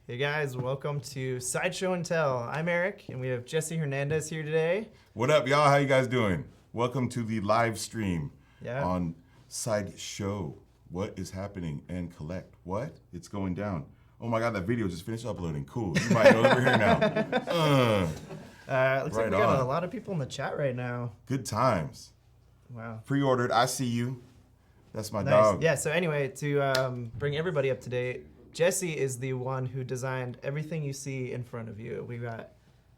Hey guys, welcome to Sideshow and Tell. I'm Erik, and we have Jesse Hernandez here today. What up, y'all? How you guys doing? Welcome to the live stream on Sideshow. What is happening and collect? What? It's going down. Oh my God, that video just finished uploading. Cool. You might know over here now. Looks like we got a lot of people in the chat right now. Good times. Wow. Pre-ordered. I see you. That's my Nice. dog. Yeah. So anyway, to bring everybody up to date, Jesse is the one who designed everything you see in front of you. We got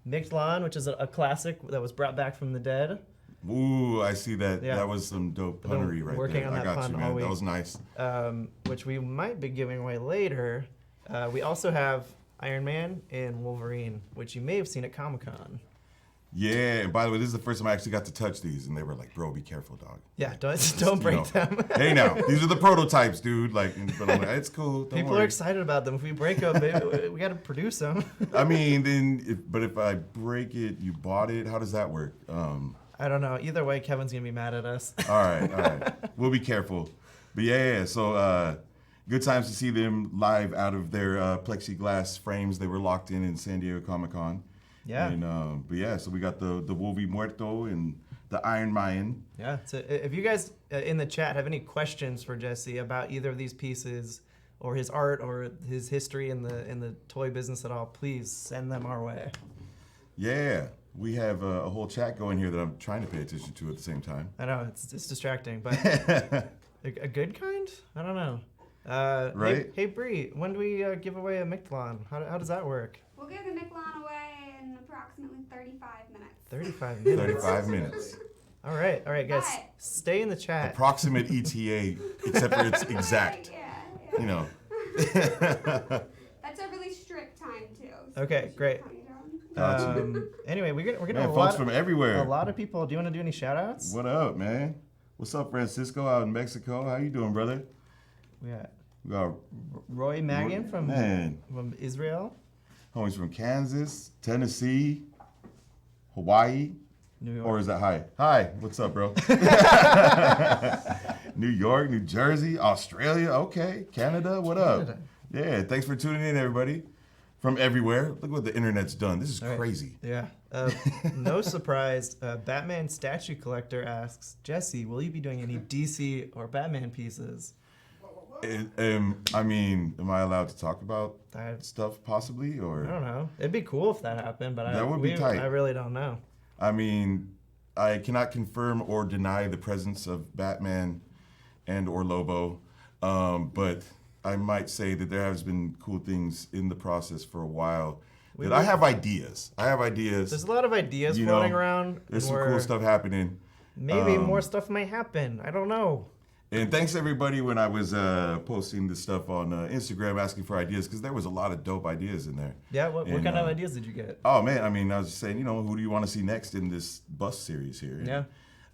Mictlan, which is a classic that was brought back from the dead. Ooh, I see that. Yeah. That was some dope punnery right working there. on I that got pun you, all man. week. That was nice. Which we might be giving away later. We also have Iron Man and Wolverine, which you may have seen at Comic-Con. Yeah, and by the way, this is the first time I actually got to touch these, and they were like, "Bro, be careful, dog." Yeah, don't break them. Hey, now these are the prototypes, dude. Like, but I'm like, it's cool. Don't People worry. are excited about them. If we break them, we got to produce them. I mean, then, if I break it, you bought it. How does that work? I don't know. Either way, Kevin's gonna be mad at us. All right. We'll be careful. But yeah. So good times to see them live out of their plexiglass frames they were locked in San Diego Comic-Con. Yeah. And but yeah, so we got the Wolvie Muerto and the Iron Mayan. Yeah. So if you guys in the chat have any questions for Jesse about either of these pieces, or his art, or his history in the toy business at all, please send them our way. Yeah. We have a whole chat going here that I'm trying to pay attention to at the same time. I know it's distracting, but a good kind? I don't know. Right? Hey Bree, when do we give away a Mictlan? How does that work? We'll give the Mictlan away in approximately 35 minutes. 35 minutes. 35 minutes. All right, guys, But- stay in the chat. Approximate ETA, except for it's exact. Yeah. You know. That's a really strict time too. Okay, great. Gotcha. Anyway, we're gonna Man, have folks from everywhere. a lot of people. Do you want to do any shout outs? What up, man? What's up, Francisco out in Mexico? How you doing, brother? We got We got Roy Magan from Israel, homies from Kansas, Tennessee, Hawaii, New York. or is that hi? Hi, what's up, bro? New York, New Jersey, Australia, okay, Canada, what up? Canada. Yeah, thanks for tuning in, everybody. From everywhere. Look what the internet's done. This is All right. crazy. Yeah. No surprise. Batman statue collector asks, Jesse, will you be doing any DC or Batman pieces? I mean, am I allowed to talk about I stuff possibly, or? don't know. It'd be cool if that happened, but That would be tight. I really don't know. I mean, I cannot confirm or deny the presence of Batman and or Lobo, but I might say that there has been cool things in the process for a while. I have ideas. There's a lot of ideas You floating know, around. There's some cool stuff happening. Maybe more stuff might happen. I don't know. And thanks everybody when I was posting this stuff on Instagram asking for ideas, because there was a lot of dope ideas in there. Yeah, what And, kind of ideas did you get? Oh man, I mean, I was just saying, who do you want to see next in this bus series here? Yeah.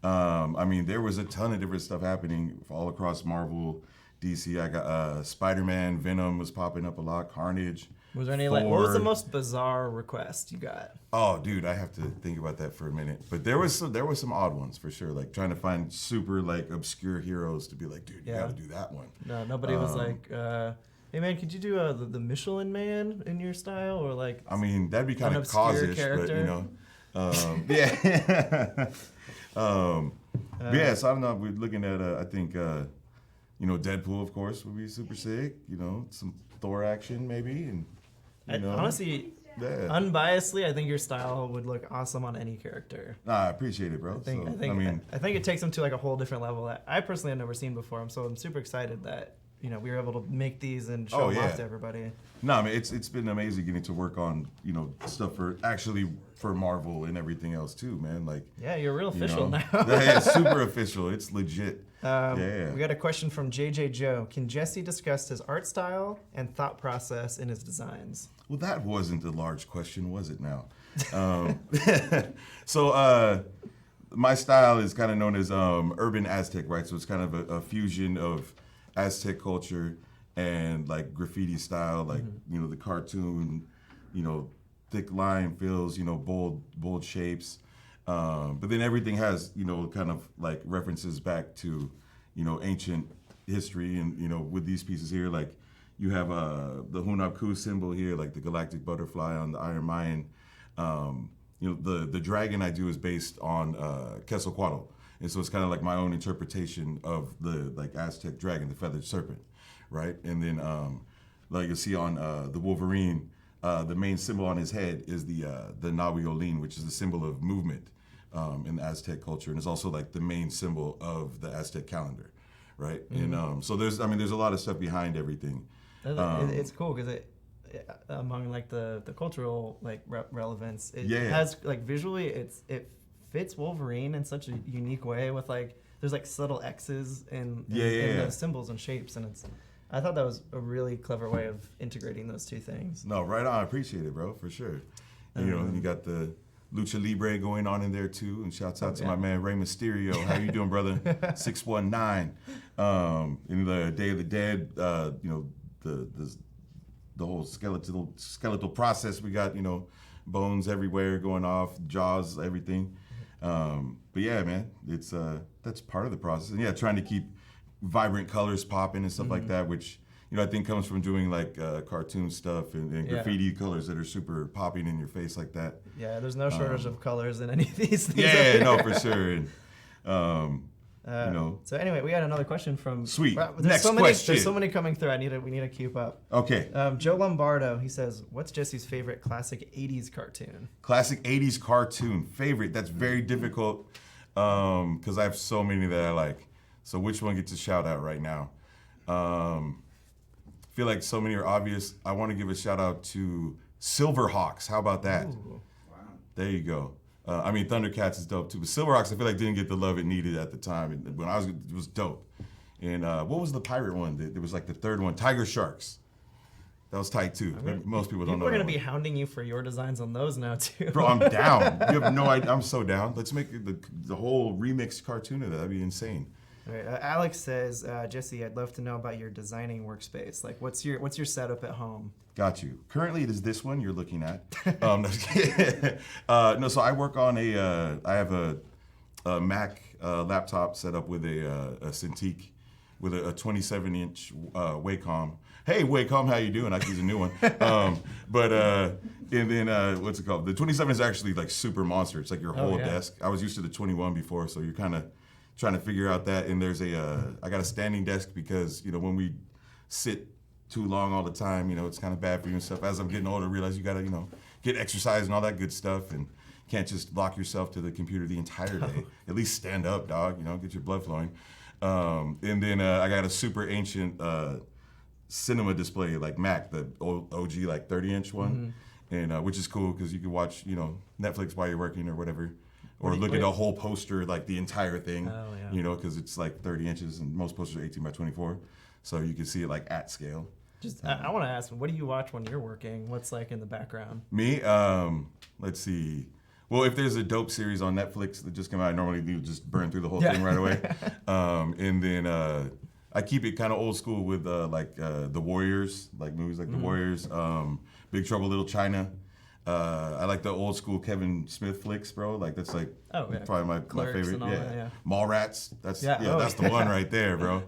I mean, there was a ton of different stuff happening all across Marvel, DC. I got Spider-Man, Venom was popping up a lot, Carnage. Was there any what was the Thor. most bizarre request you got? Oh, dude, I have to think about that for a minute. But there was some odd ones for sure, like trying to find super like obscure heroes to be like, dude, you Yeah. got to do that one. No, nobody was like, hey man, could you do the Michelin Man in your style, or like? I mean, that'd be kind An of obscure cause-ish, character. but yeah. But yeah, so I don't know. We're looking at, I think, Deadpool, of course, would be super sick. Some Thor action maybe, and Honestly, yeah. unbiasedly, I think your style would look awesome on any character. Nah, I appreciate it, bro. I think it takes them to like a whole different level that I personally have never seen before. So I'm super excited that we were able to make these and show them off to everybody. No, I mean it's been amazing getting to work on stuff for Marvel and everything else too, man. Like Yeah, you're real official now. Yeah, it's super official. It's legit. We got a question from JJ Joe. Can Jesse discuss his art style and thought process in his designs? Well, that wasn't a large question, was it now? So my style is kind of known as urban Aztec, right? So it's kind of a fusion of Aztec culture and like graffiti style, like the cartoon, thick line fills, bold shapes. But then everything has kind of like references back to ancient history, and with these pieces here, like You have the Hunabku symbol here, like the galactic butterfly on the Iron Mayan. The dragon I do is based on Quetzalcoatl. And so it's kind of like my own interpretation of the like Aztec dragon, the feathered serpent, right? And then like you'll see on the Wolverine, the main symbol on his head is the Nahui Olin, which is the symbol of movement in the Aztec culture, and it's also like the main symbol of the Aztec calendar, right? Mm-hmm. And so there's a lot of stuff behind everything. It's cool because among like the cultural like relevance, it has like visually it fits Wolverine in such a unique way with like there's like subtle X's in the symbols and shapes, and I thought that was a really clever way of integrating those two things. No, right on. I appreciate it, bro, for sure. And, you got the Lucha Libre going on in there too, and shouts out to my man Rey Mysterio. How you doing, brother? 619. In the Day of the Dead, the whole skeletal process. We got bones everywhere going off, jaws, everything. But yeah, man, it's that's part of the process. And yeah, trying to keep vibrant colors popping and stuff like that, which I think comes from doing like cartoon stuff and graffiti colors that are super popping in your face like that. Yeah, there's no shortage of colors in any of these things. Yeah, no, for sure. And, So anyway, we had another question from. Sweet. Next question. There's so many coming through. We need to keep up. Okay. Joe Lombardo, he says, "What's Jesse's favorite classic '80s cartoon?" Classic '80s cartoon favorite. That's very difficult because I have so many that I like. So which one gets a shout out right now? I feel like so many are obvious. I want to give a shout out to Silverhawks. How about that? Ooh. Wow. There you go. Thundercats is dope too, but Silverhawks I feel like didn't get the love it needed at the time. And when it was dope. And what was the pirate one? There was like the third one, Tiger Sharks. That was tight too. Most people don't know. We're gonna be hounding you for your designs on those now too. Bro, I'm down. You have no idea. I'm so down. Let's make the whole remixed cartoon of that. That'd be insane. All right, Alex says, Jesse, I'd love to know about your designing workspace. Like, what's your setup at home? Got you. Currently, it is this one you're looking at. No, so I work on I have a Mac laptop set up with a Cintiq with a 27-inch Wacom. Hey, Wacom, how you doing? I could use a new one. And then, what's it called? The 27 is actually like super monster. It's like your whole desk. I was used to the 21 before, so you're kind of trying to figure out that. And there's I got a standing desk because, when we sit too long all the time, it's kind of bad for you and stuff. As I'm getting older, I realize you got to, get exercise and all that good stuff, and can't just lock yourself to the computer the entire day. At least stand up, dog, get your blood flowing. And then I got a super ancient cinema display, like Mac, the old OG, like 30-inch one, and which is cool because you can watch, Netflix while you're working or whatever. Or look at a whole poster, like the entire thing, because it's like 30 inches and most posters are 18 by 24. So you can see it like at scale. I want to ask, what do you watch when you're working? What's like in the background? Me? Let's see. Well, if there's a dope series on Netflix that just came out, I normally do just burn through the whole thing right away. And then I keep it kind of old school with The Warriors, like movies like The Warriors, Big Trouble Little China. I like the old school Kevin Smith flicks, bro. Like that's like probably my favorite. Mallrats. That's the one right there, bro.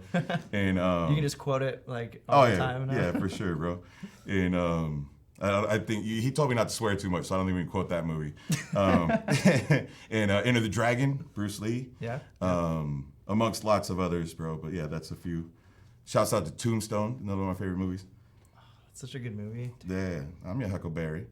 And you can just quote it like all the time. Yeah, for sure, bro. And I think he told me not to swear too much, so I don't even quote that movie. And Enter the Dragon, Bruce Lee. Yeah. Amongst lots of others, bro. But yeah, that's a few. Shouts out to Tombstone, another one of my favorite movies. It's such a good movie. Yeah, I'm your Huckleberry.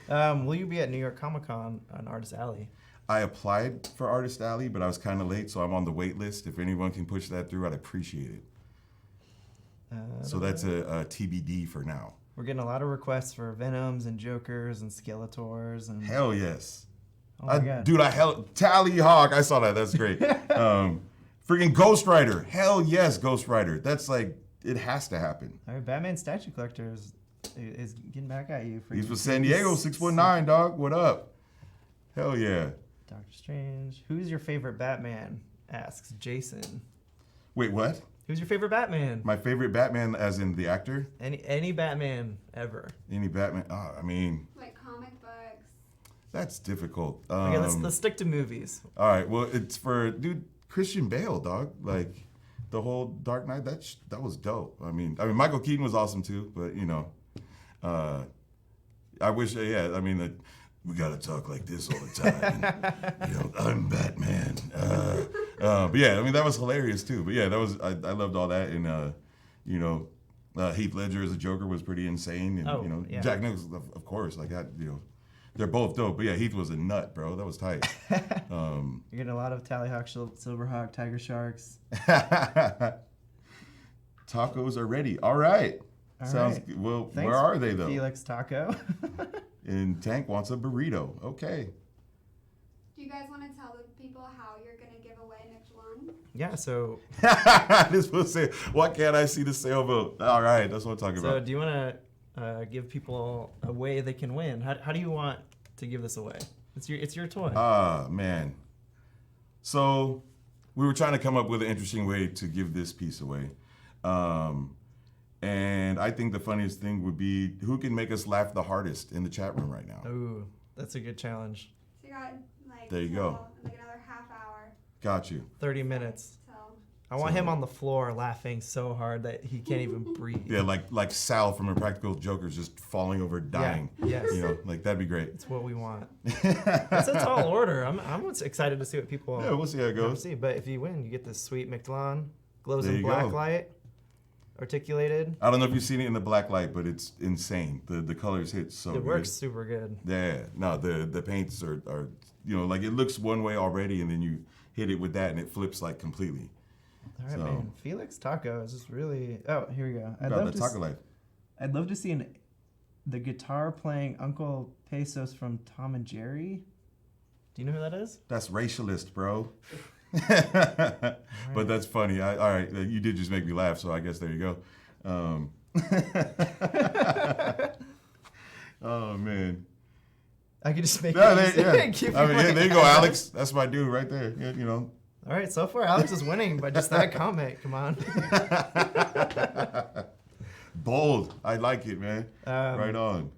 Will you be at New York Comic Con on Artist Alley? I applied for Artist Alley, but I was kind of late, so I'm on the wait list. If anyone can push that through, I'd appreciate it. So that's a TBD for now. We're getting a lot of requests for Venoms and Jokers and Skeletors and. Hell yes. Oh my God. Dude, Tally Hawk. I saw that. That's great. Freaking Ghost Rider. Hell yes, Ghost Rider. That's like, it has to happen. All right, Batman Statue Collector is getting back at you. He's from San Diego, 619, dog. What up? Hell yeah. Doctor Strange. Who's your favorite Batman? Asks Jason. Wait, what? Who's your favorite Batman? My favorite Batman, as in the actor? Any Batman ever. Any Batman? Like comic books. That's difficult. Okay, let's stick to movies. All right, well, it's for, Christian Bale, dog. Like, the whole Dark Knight, that was dope. I mean, Michael Keaton was awesome too, but I wish, we gotta talk like this all the time. And, I'm Batman. But yeah, that was hilarious too. But yeah, that was I loved all that, and Heath Ledger as a Joker was pretty insane, and Jack Nicholson, of course, like that, they're both dope. But yeah, Heath was a nut, bro. That was tight. You're getting a lot of Tallyhawk, Silverhawk, Tiger Sharks. Tacos are ready. All right. Sounds right. Good. Well, Thanks, where are they though? Felix Taco. And Tank wants a burrito. Okay. Do you guys want to tell the people how you're going to give away Michelin? Yeah, so... This will say, why can't I see the sailboat? All right, that's what I'm talking about. So do you want to give people a way they can win? How do you want to give this away? It's your toy. Man. So we were trying to come up with an interesting way to give this piece away. And I think the funniest thing would be who can make us laugh the hardest in the chat room right now. Ooh, that's a good challenge. So you got there you go. Another half hour. Got you. 30 minutes. So I want him on the floor laughing so hard that he can't even breathe. Yeah, like Sal from Impractical Jokers just falling over dying. Yeah, yes. That'd be great. It's what we want. It's a tall order. I'm excited to see what people we'll see how it goes. see. But if you win, you get this sweet Michelin, glows There in you black go. light, articulated. I don't know if you've seen it in the black light, but it's insane. The colors hit so good. It works super good. Yeah, no, the paints are like it looks one way already, and then you hit it with that, and it flips like completely. All right, So- man. Felix Taco is just really. Oh, here we go. About the taco life. I'd love to see the guitar playing Uncle Pesos from Tom and Jerry. Do you know who that is? That's racialist, bro. But that's funny. All right, you did just make me laugh, so I guess there you go. Oh man. I could just make Yeah, it easy and keep there you go, Alex. That's my dude right there. Yeah, All right, so far Alex is winning by just that comment. Come on. Bold. I like it, man. Right on.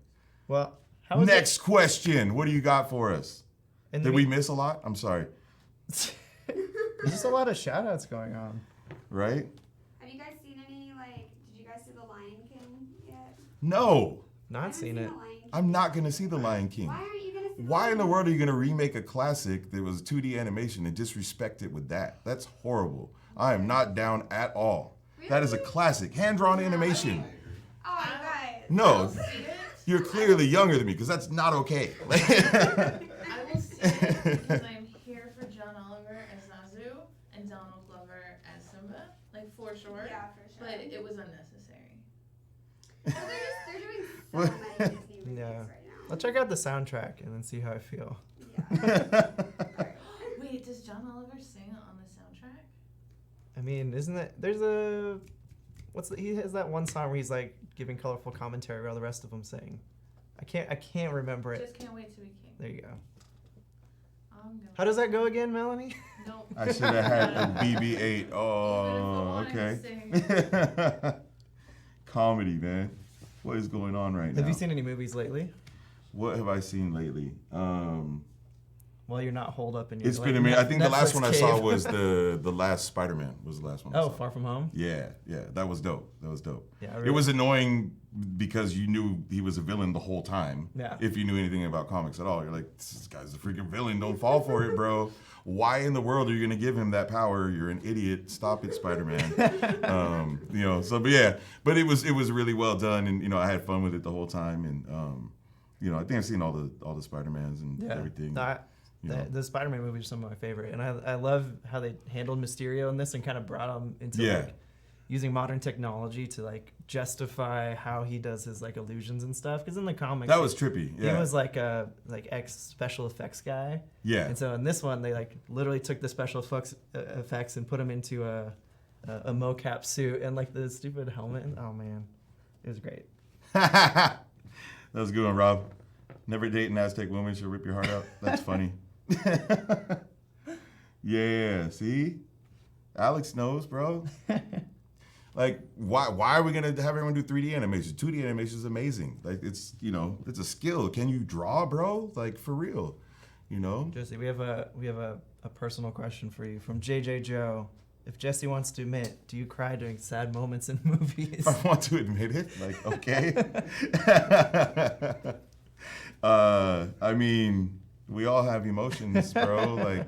Well, Next question. What do you got for us? And Did we miss a lot? I'm sorry. There's just a lot of shout-outs going on. Right? have you guys seen any, did you guys see The Lion King yet? No. I Not haven't seen it. The Lion King. I'm not going to see The Lion King. Why aren't you going to see Why in the world are you going to remake a classic that was 2D animation and disrespect it with that? That's horrible. I am not down at all. That is a Really? classic. Hand-drawn animation. Oh, you guys. No, you're clearly younger than me because that's not okay. I will see it because I'm here for John Oliver as Zazu and Donald Glover as Simba, for sure. Yeah, for sure. But it was unnecessary. Well, they're doing so many Disney movies Yeah. right now. I'll check out the soundtrack and then see how I feel. Yeah. Wait, does John Oliver sing on the soundtrack? I mean, isn't it? He has that one song where he's like giving colorful commentary while the rest of them sing. I can't remember it. Just can't wait to be king. There you go. I'm gonna How does that go again, Melanie? Nope. I should have had a BB-8. Even Oh, if I wanted okay. to sing. Comedy, man. What is going on right now? Have you seen any movies lately? What have I seen lately? Well, you're not holed up in your. It's been a minute. I think the last Netflix one I saw cave. was the last Spider-Man. Was the last one I Oh, saw. Far From Home. Yeah, that was dope. Yeah, It was annoying because you knew he was a villain the whole time. Yeah. If you knew anything about comics at all, you're like, this guy's a freaking villain. Don't fall for it, bro. Why in the world are you gonna give him that power? You're an idiot. Stop it, Spider-Man. But it was really well done, and I had fun with it the whole time, and I think I've seen all the Spider-Mans and everything. The Spider-Man movies are some of my favorite, and I love how they handled Mysterio in this and kind of brought him into using modern technology to justify how he does his illusions and stuff. Because in the comics, that was trippy. Yeah. He was a ex special effects guy. Yeah. And so in this one, they literally took the special effects and put him into a mocap suit and the stupid helmet. And, oh man, it was great. That was a good one, Rob. Never date an Aztec woman, she'll rip your heart out. That's funny. Yeah, see? Alex knows, bro. Why are we gonna have everyone do 3D animation? 2D animation is amazing. It's it's a skill. Can you draw, bro? For real. Jesse, we have a personal question for you from JJ Joe. if Jesse wants to admit, do you cry during sad moments in movies? If I want to admit it, like, okay. I mean, we all have emotions, bro. Like,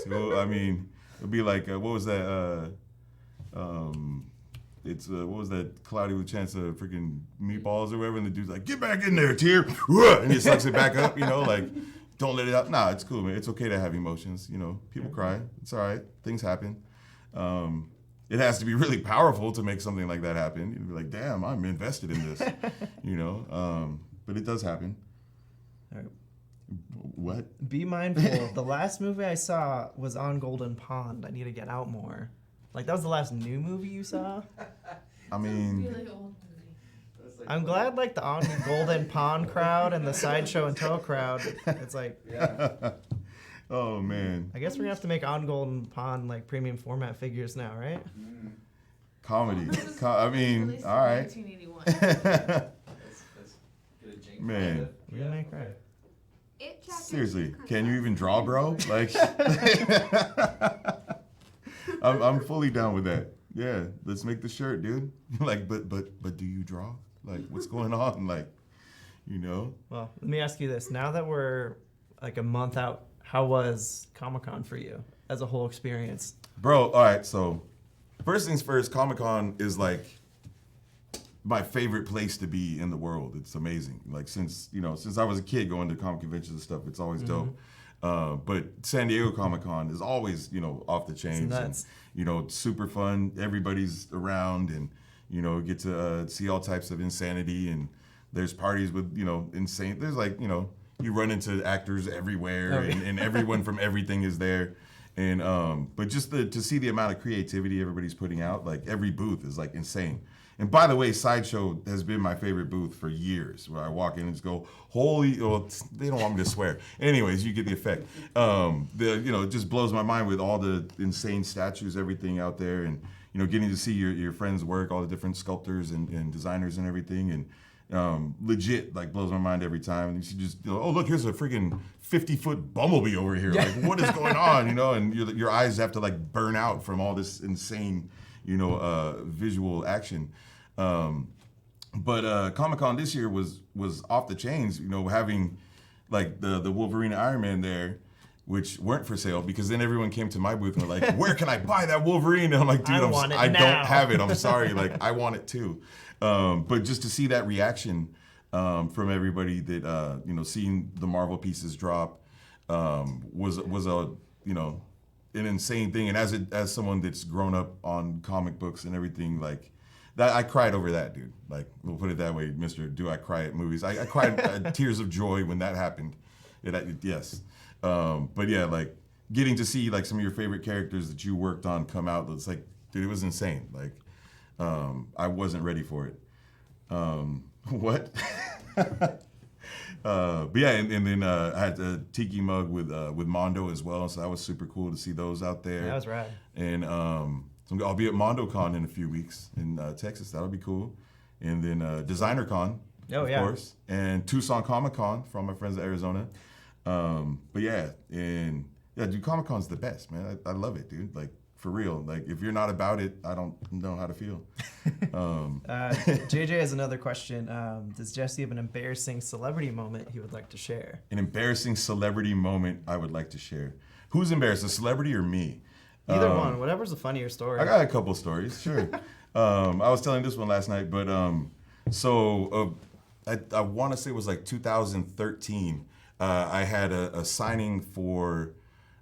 so, I mean, it'd be like, what was that? What was that? Cloudy with a Chance of freaking meatballs or whatever, and the dude's like, "Get back in there, tear," and he sucks it back up. You know, like, don't let it out. Nah, it's cool, man. It's okay to have emotions. You know, people cry. It's all right. Things happen. It has to be really powerful to make something like that happen. You'd be like, "Damn, I'm invested in this." You know, but it does happen. All right. What? Be mindful. The last movie I saw was On Golden Pond. I need to get out more. Like, that was the last new movie you saw? I mean, Really old movie. I'm glad, like, the On Golden Pond crowd and the Sideshow and Tell crowd, it's like, oh man, I guess we're gonna have to make On Golden Pond, like, premium format figures now, right? comedy. I mean, Released in all right. 1981. Let's get a jinx. Man. We're gonna make right. It chapter Seriously, 2 comes can you out even draw, bro? Like, I'm fully down with that. Yeah, let's make the shirt, dude. Like, but do you draw? Like, what's going on? Like, you know? Well, let me ask you this. Now that we're, like, a month out, how was Comic-Con for you as a whole experience? Bro, all right, so first things first, Comic-Con is like my favorite place to be in the world. It's amazing. Like since I was a kid going to comic conventions and stuff, it's always dope. But San Diego Comic-Con is always, off the chains. nuts. And, super fun. Everybody's around and, get to see all types of insanity. And there's parties with, insane. There's like, you run into actors everywhere and everyone from everything is there. And but just to see the amount of creativity everybody's putting out, like every booth is like insane. And by the way, Sideshow has been my favorite booth for years. Where I walk in and just go, holy! Well, they don't want me to swear. Anyways, you get the effect. It just blows my mind with all the insane statues, everything out there, and getting to see your friends' work, all the different sculptors and designers and everything, and legit like blows my mind every time. And you see just oh look, here's a freaking 50-foot bumblebee over here. Like what is going on? And your eyes have to like burn out from all this insane visual action. But Comic-Con this year was off the chains, having like the Wolverine and Iron Man there, which weren't for sale because then everyone came to my booth and were like, where can I buy that Wolverine? And I'm like, dude, I don't have it. I'm sorry. Like, I want it too. But just to see that reaction from everybody that, seeing the Marvel pieces drop was a, an insane thing. And as someone that's grown up on comic books and everything, like that, I cried over that, dude. Like, we'll put it that way, Mr. Do I Cry at Movies? I cried tears of joy when that happened. Yes. But yeah, like getting to see like some of your favorite characters that you worked on come out, it's like, dude, it was insane. Like, I wasn't ready for it. What? But yeah, and then I had a tiki mug with Mondo as well, so that was super cool to see those out there. That was rad. And so I'll be at MondoCon in a few weeks in Texas. That'll be cool. And then DesignerCon, of course, and Tucson Comic Con from my friends in Arizona. But yeah, dude, Comic Con's the best, man. I love it, dude. Like for real. Like if you're not about it, I don't know how to feel. JJ has another question. Does Jesse have an embarrassing celebrity moment he would like to share? An embarrassing celebrity moment I would like to share. Who's embarrassed, a celebrity or me? Either one. Whatever's a funnier story. I got a couple stories, sure. I was telling this one last night, but I want to say it was like 2013. I had a signing for,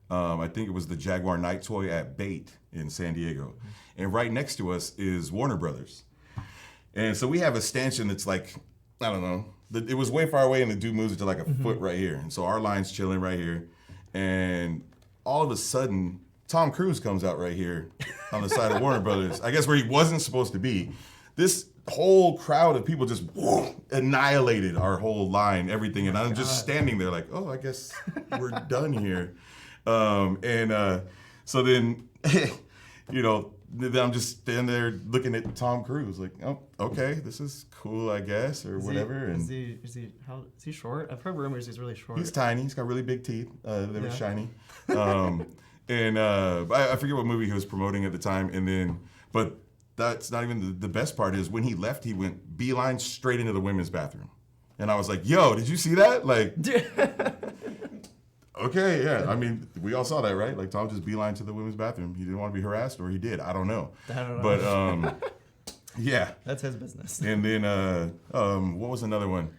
I think it was the Jaguar Night Toy at Bait in San Diego. And right next to us is Warner Brothers. And so we have a stanchion that's like, I don't know, it was way far away and the dude moves it to like a foot right here. And so our line's chilling right here. And all of a sudden, Tom Cruise comes out right here on the side of Warner Brothers, I guess where he wasn't supposed to be. This whole crowd of people just annihilated our whole line, everything. And I'm just standing there like, oh, I guess we're done here. So then, then I'm just standing there looking at Tom Cruise like, oh, okay, this is cool, I guess, or whatever. Is he short? I've heard rumors he's really short. He's tiny. He's got really big teeth. They were shiny. And I forget what movie he was promoting at the time. And then, but that's not even the best part is when he left, he went beeline straight into the women's bathroom. And I was like, yo, did you see that? Like, okay, yeah. I mean, we all saw that, right? Like, Tom just beeline to the women's bathroom. He didn't want to be harassed, or he did. I don't know. But, yeah. That's his business. And then, what was another one?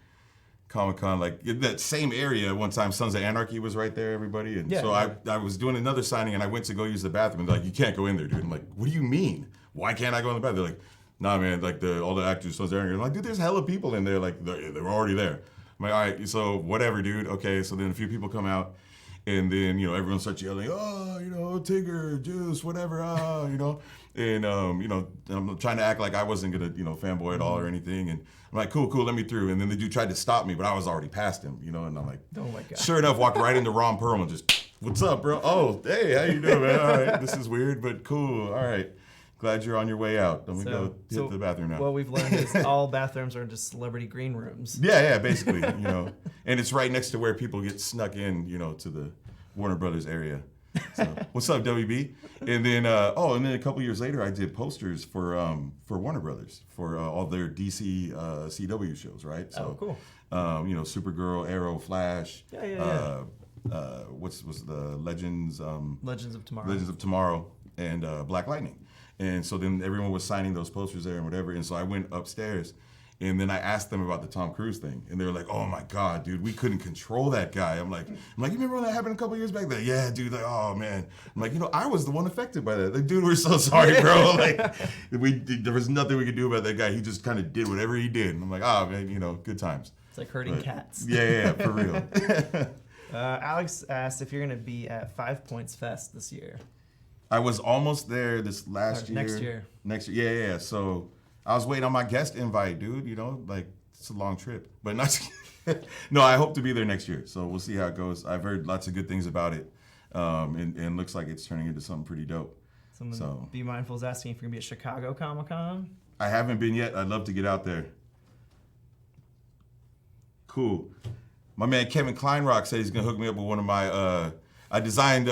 Comic-Con, like in that same area, one time Sons of Anarchy was right there, everybody. And I was doing another signing and I went to go use the bathroom and they're like, you can't go in there, dude. I'm like, what do you mean? Why can't I go in the bathroom? They're like, nah, man, like all the actors, Sons of Anarchy. I'm like, dude, there's hella people in there. Like, they were already there. I'm like, all right, so whatever, dude. Okay, so then a few people come out and then, everyone starts yelling, oh, Tigger, Juice, whatever, And, I'm trying to act like I wasn't going to, fanboy at all or anything. And I'm like, cool, let me through. And then the dude tried to stop me, but I was already past him, and I'm like, oh my God. Sure enough, walked right into Ron Perlman, just, what's up, bro? Oh, hey, how you doing, man? All right, this is weird, but cool. All right. Glad you're on your way out. Let me go hit the bathroom now. What we've learned is all bathrooms are just celebrity green rooms. Yeah, basically, And it's right next to where people get snuck in, to the Warner Brothers area. So, what's up, WB? And then, and then a couple years later, I did posters for Warner Brothers for all their DC CW shows, right? So, cool. Supergirl, Arrow, Flash. Yeah. Was the Legends? Legends of Tomorrow. Legends of Tomorrow and Black Lightning. And so then everyone was signing those posters there and whatever. And so I went upstairs. And then I asked them about the Tom Cruise thing, and they were like, "Oh my God, dude, we couldn't control that guy." I'm like, you remember when that happened a couple years back? Like, yeah, dude. Like, oh man. I'm like, I was the one affected by that. Like, dude, we're so sorry, bro. Like, there was nothing we could do about that guy. He just kind of did whatever he did. And I'm like, oh man, good times. It's like herding cats. Yeah, for real. Alex asked if you're gonna be at 5 Points Fest this year. I was almost there this last year. Next year. Yeah. So. I was waiting on my guest invite, dude. Like it's a long trip, but not. No, I hope to be there next year. So we'll see how it goes. I've heard lots of good things about it, and looks like it's turning into something pretty dope. Be Mindful is asking if you're gonna be at Chicago Comic-Con. I haven't been yet. I'd love to get out there. Cool. My man Kevin Kleinrock said he's gonna hook me up with one of my. I designed.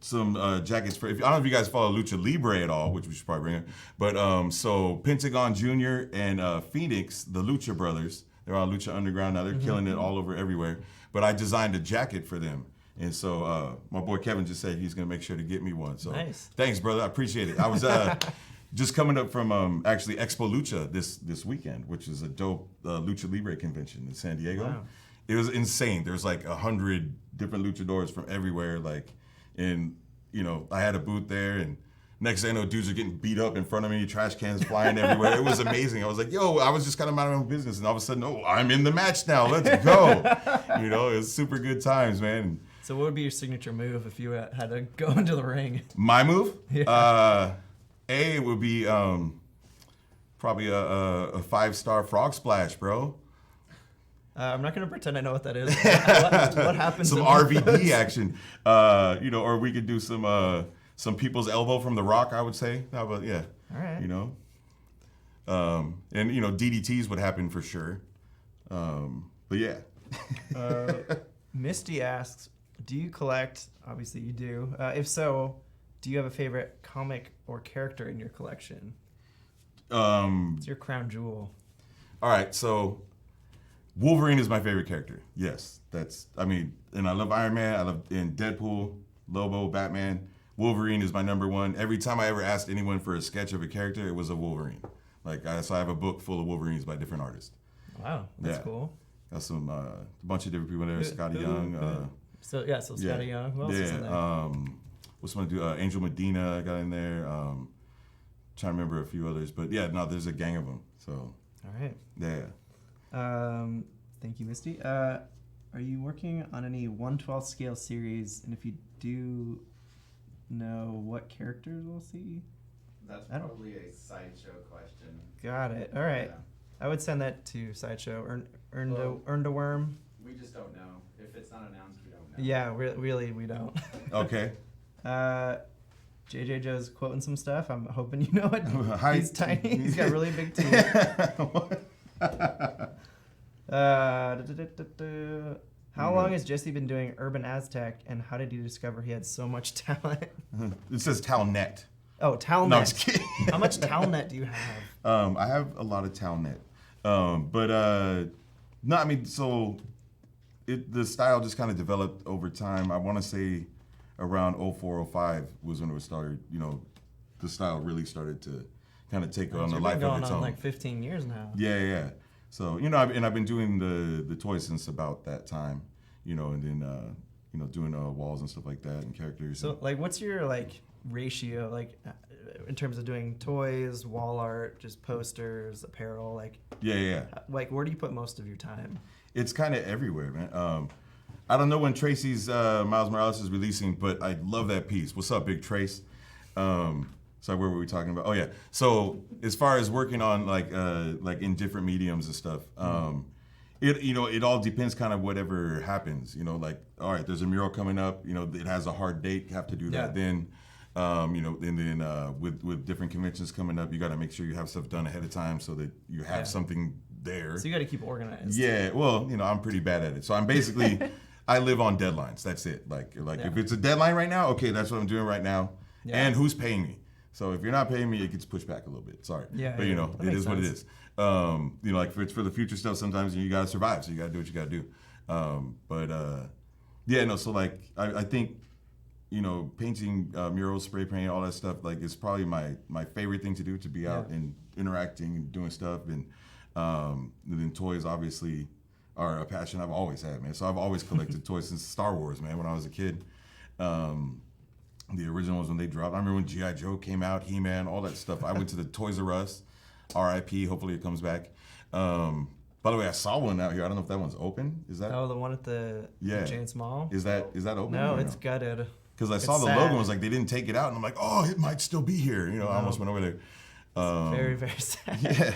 Some jackets for. I don't know if you guys follow Lucha Libre at all, which we should probably bring up. But so Pentagon Jr. and Phoenix, the Lucha brothers, they're on Lucha Underground now. They're killing it all over everywhere. But I designed a jacket for them, and so my boy Kevin just said he's gonna make sure to get me one. So nice. Thanks, brother. I appreciate it. I was just coming up from actually Expo Lucha this weekend, which is a dope Lucha Libre convention in San Diego. Wow. It was insane. There's like 100 different luchadors from everywhere, like. And, I had a booth there, and next thing I know, dudes are getting beat up in front of me, trash cans flying everywhere. It was amazing. I was like, yo, I was just kind of minding my own business, and all of a sudden, oh, I'm in the match now. Let's go. It was super good times, man. So what would be your signature move if you had to go into the ring? My move? Yeah. It would be probably a 5-star frog splash, bro. I'm not going to pretend I know what that is. What happens? Some RVD action, or we could do some people's elbow from The Rock. I would say. How about yeah? All right. And DDTs would happen for sure. But yeah. Misty asks, "Do you collect?" Obviously, you do. If so, do you have a favorite comic or character in your collection? It's your crown jewel. All right, so. Wolverine is my favorite character. Yes, and I love Iron Man. I love Deadpool, Lobo, Batman. Wolverine is my number one. Every time I ever asked anyone for a sketch of a character, it was a Wolverine. So I have a book full of Wolverines by different artists. Wow, that's cool. Got some a bunch of different people there. Scotty Young. So Scotty Young. Who else is in there? What's one to do? Angel Medina got in there. Trying to remember a few others, but there's a gang of them. So. All right. Yeah. Thank you, Misty. Are you working on any 1/12 scale series? And if you do know what characters we'll see? That's probably a Sideshow question. Got it. All right. Yeah. I would send that to Sideshow. Earned a worm. We just don't know. If it's not announced, we don't know. Yeah, really, we don't. Okay. JJ Joe's quoting some stuff. I'm hoping you know it. Hi. He's tiny. He's got really big teeth. How How long has Jesse been doing Urban Aztec, and how did you discover he had so much talent? It says Talnet. Oh, Talnet. No, I'm just kidding. How much Talnet do you have? I have a lot of Talnet. No, I mean, so the style just kind of developed over time. I want to say around 04, 05 was when it started, the style really started to kind of take on a life of its own. Going on like 15 years now. Yeah. So, I've been doing the toys since about that time, and then, doing walls and stuff like that and characters. So, like, what's your, like, ratio, like, in terms of doing toys, wall art, just posters, apparel, like... Yeah. Like, where do you put most of your time? It's kind of everywhere, man. I don't know when Tracy's Miles Morales is releasing, but I love that piece. What's up, Big Trace? Sorry, where were we talking about? Oh yeah. So as far as working on like in different mediums and stuff, it all depends kind of whatever happens. Like all right, there's a mural coming up. It has a hard date. You have to do that then. And then with different conventions coming up, you got to make sure you have stuff done ahead of time so that you have something there. So you got to keep organized. Yeah. Well, I'm pretty bad at it. So I'm basically I live on deadlines. That's it. Like if it's a deadline right now, okay, that's what I'm doing right now. Yeah. And who's paying me? So if you're not paying me, it gets pushed back a little bit. Sorry. Yeah. But it is what it is. Like if it's for the future stuff, sometimes you gotta survive, so you gotta do what you gotta do. So like I think, painting murals, spray painting, all that stuff, like it's probably my favorite thing to do, to be out and interacting and doing stuff. And then toys obviously are a passion I've always had, man. So I've always collected toys since Star Wars, man, when I was a kid. The original ones when they dropped. I remember when G.I. Joe came out, He-Man, all that stuff. I went to the Toys R Us, R.I.P., hopefully it comes back. By the way, I saw one out here. I don't know if that one's open. Is that? Oh, the one at the James Mall? Is that open? No, it's gutted. Because I saw the logo and was like, they didn't take it out. And I'm like, oh, it might still be here. I almost went over there. Very, very sad. Yeah.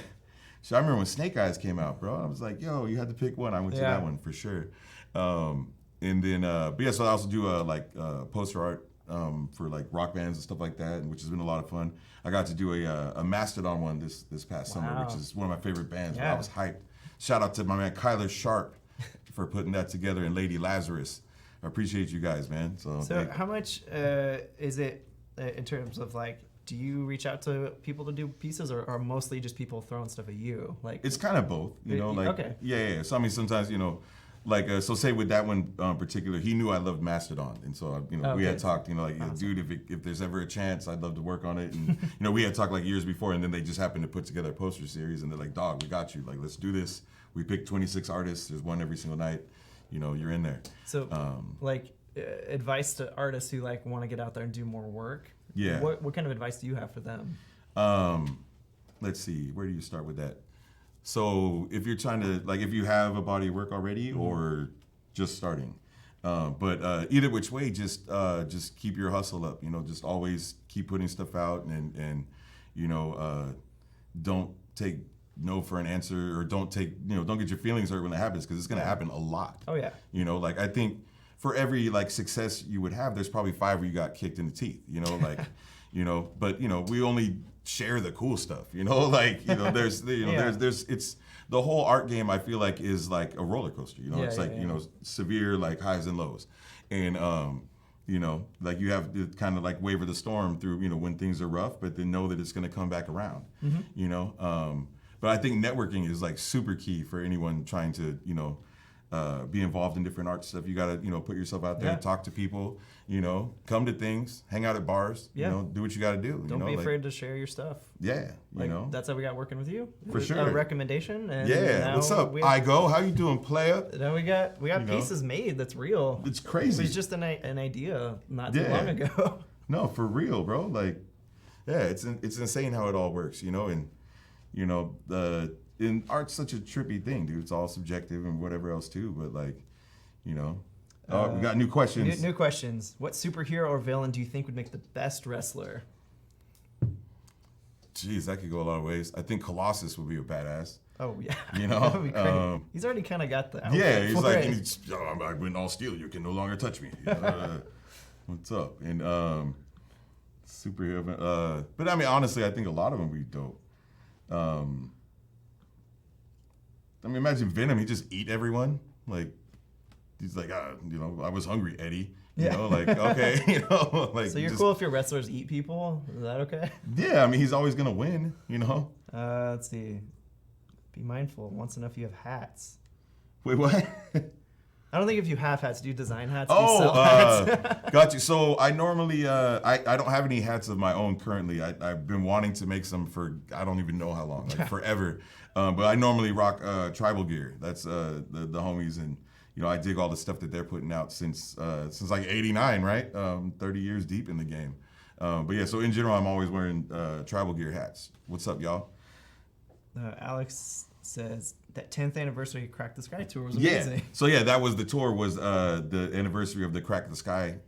So I remember when Snake Eyes came out, bro. I was like, yo, you had to pick one. I went to that one for sure. And then, so I also do poster art for like rock bands and stuff like that, which has been a lot of fun. I got to do a Mastodon one this past summer, which is one of my favorite bands. I was hyped. Shout out to my man Kyler Sharp for putting that together, and Lady Lazarus. I appreciate you guys, man. So how much is it in terms of like, do you reach out to people to do pieces, or mostly just people throwing stuff at you? Like it's kind of both, Okay. Yeah. So I mean, sometimes so say with that one particular, he knew I loved Mastodon, and so we had talked, awesome. Dude, if there's ever a chance, I'd love to work on it, and we had talked like years before, and then they just happened to put together a poster series, and they're like, dog, we got you, like let's do this. We picked 26 artists. There's one every single night. You're in there. So advice to artists who like want to get out there and do more work. Yeah. What kind of advice do you have for them? Let's see. Where do you start with that? So if you're trying to, like, if you have a body of work already or just starting, but either which way, just keep your hustle up. Just always keep putting stuff out, and don't take no for an answer, or don't get your feelings hurt when it happens, because it's gonna happen a lot. Oh yeah. Like I think for every like success you would have, there's probably 5 where you got kicked in the teeth. But we only share the cool stuff, there's it's the whole art game, I feel like, is like a roller coaster, severe like highs and lows, and like you have to kind of like waver the storm through, when things are rough, but then know that it's going to come back around. But I think networking is like super key for anyone trying to be involved in different art stuff. You got to put yourself out there, talk to people, come to things, hang out at bars, do what you got to do. Don't be afraid to share your stuff. Yeah, that's how we got working with you. For sure. A recommendation. And what's up? I go. How you doing, player? Now we got pieces made. That's real. It's crazy. It was just an idea not too long ago. No, for real, bro. Like, it's insane how it all works, and and art's such a trippy thing, dude. It's all subjective and whatever else too. But like, we got new questions. New questions. What superhero or villain do you think would make the best wrestler? Jeez, that could go a lot of ways. I think Colossus would be a badass. Oh yeah. That would be great. He's already kind of got the outfit. Yeah, he's like, I went all steel. You can no longer touch me. What's up? And superhero. But I mean, honestly, I think a lot of them would be dope. I mean, imagine Venom. He just eat everyone. Like, he's like, I was hungry, Eddie. You know, like, okay, like. So you're cool if your wrestlers eat people? Is that okay? Yeah, I mean, he's always gonna win, Let's see. Be mindful. Once enough, you have hats. Wait, what? I don't think if you have hats, do you design hats? Do you Oh, sell hats? got you. So I normally, I don't have any hats of my own currently. I've been wanting to make some for, I don't even know how long, like forever. But I normally rock tribal gear. That's the homies, and I dig all the stuff that they're putting out since like '89, right? 30 years deep in the game. But yeah, so in general, I'm always wearing tribal gear hats. What's up, y'all? Alex says that 10th anniversary Crack the Sky tour was amazing. Yeah. So yeah, that was the tour, was the anniversary of the Crack the Sky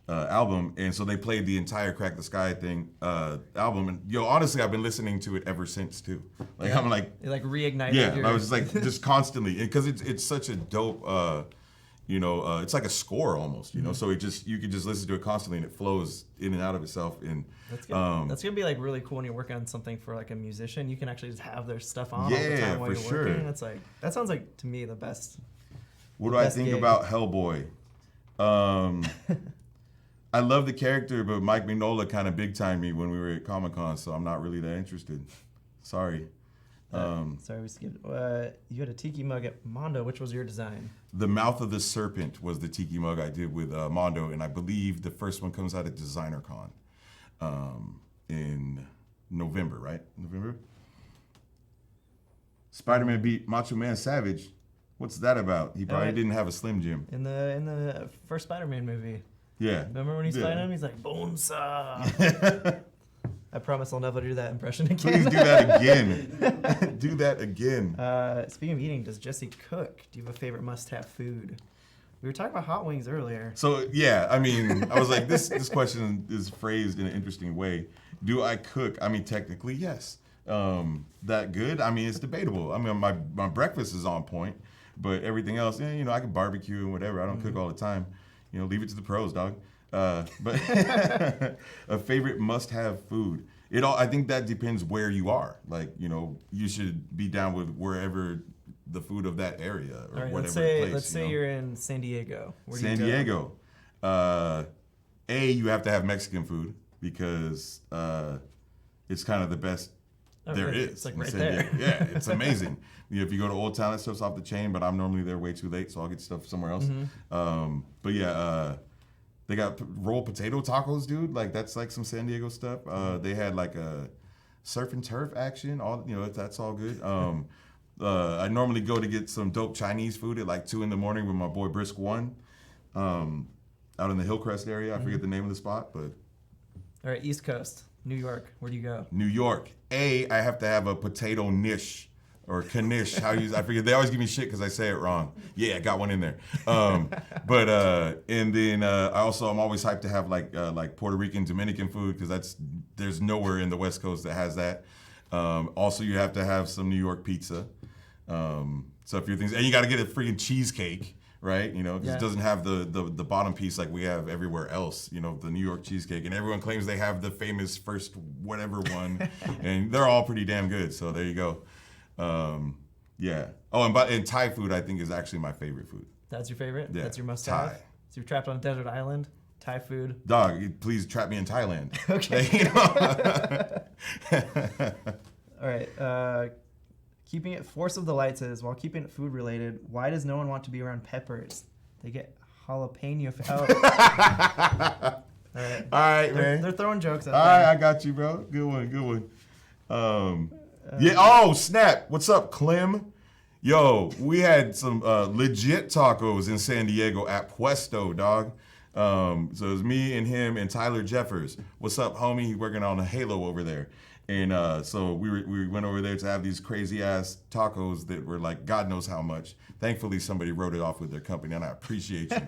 album, and so they played the entire Crack the Sky album, and honestly, I've been listening to it ever since too. Like I'm like, it like reignited. Yeah, I was just like just constantly, because it's such a dope. It's like a score almost, so you could just listen to it constantly and it flows in and out of itself. And that's gonna be like really cool when you're working on something for like a musician. You can actually just have their stuff on all the time while you're working. It's like, that sounds like, to me, the best. What do I think about Hellboy? I love the character, but Mike Mignola kind of big timed me when we were at Comic-Con, so I'm not really that interested. Sorry. Sorry, we skipped. You had a tiki mug at Mondo. Which was your design? The Mouth of the Serpent was the tiki mug I did with Mondo, and I believe the first one comes out at DesignerCon in November, right? November? Spider-Man beat Macho Man Savage. What's that about? He probably didn't have a Slim Jim. In the first Spider-Man movie. Yeah. Remember when he's fighting him? He's like, Bonesaw. I promise I'll never do that impression again. Please do that again. Do that again. Speaking of eating, does Jesse cook? Do you have a favorite must-have food? We were talking about hot wings earlier. So yeah, I mean, I was like, this question is phrased in an interesting way. Do I cook? I mean, technically, yes. That good? I mean, it's debatable. I mean, my breakfast is on point, but everything else, I can barbecue and whatever. I don't cook all the time. Leave it to the pros, dog. But a favorite must-have food. I think that depends where you are. Like, you should be down with wherever the food of that area or whatever place. Let's say you're in San Diego. Where San do you Diego. You have to have Mexican food because it's kind of the best there is. It's like in right San there. Diego. Yeah, it's amazing. If you go to Old Town, that stuff's off the chain, but I'm normally there way too late, so I'll get stuff somewhere else. But yeah, they got rolled potato tacos, dude. Like, that's like some San Diego stuff. They had like a surf and turf action. That's all good. I normally go to get some dope Chinese food at like 2 a.m. with my boy Brisk One, out in the Hillcrest area. I forget the name of the spot, but. All right, East Coast, New York. Where do you go? New York. I have to have a potato niche. Or knish, I forget. They always give me shit because I say it wrong. Yeah, I got one in there. And then I'm always hyped to have like Puerto Rican, Dominican food because there's nowhere in the West Coast that has that. Also, you have to have some New York pizza. So a few things, and you got to get a freaking cheesecake, right? Because it doesn't have the bottom piece like we have everywhere else. The New York cheesecake, and everyone claims they have the famous first whatever one, and they're all pretty damn good. So there you go. Yeah. Oh, and Thai food I think is actually my favorite food. That's your favorite? Yeah. That's your must-have? Thai. So you're trapped on a desert island, Thai food. Dog, please trap me in Thailand. Okay. All right. Keeping it, Force of the Light says, while keeping it food related, why does no one want to be around peppers? They get jalapeno. All right, man. They're throwing jokes out there. All there. right, I got you, bro. Good one. Yeah. Oh, snap. What's up, Clem? Yo, we had some legit tacos in San Diego at Puesto, dog. So it was me and him and Tyler Jeffers. What's up, homie? He's working on a Halo over there. And so we went over there to have these crazy ass tacos that were like God knows how much. Thankfully, somebody wrote it off with their company, and I appreciate you.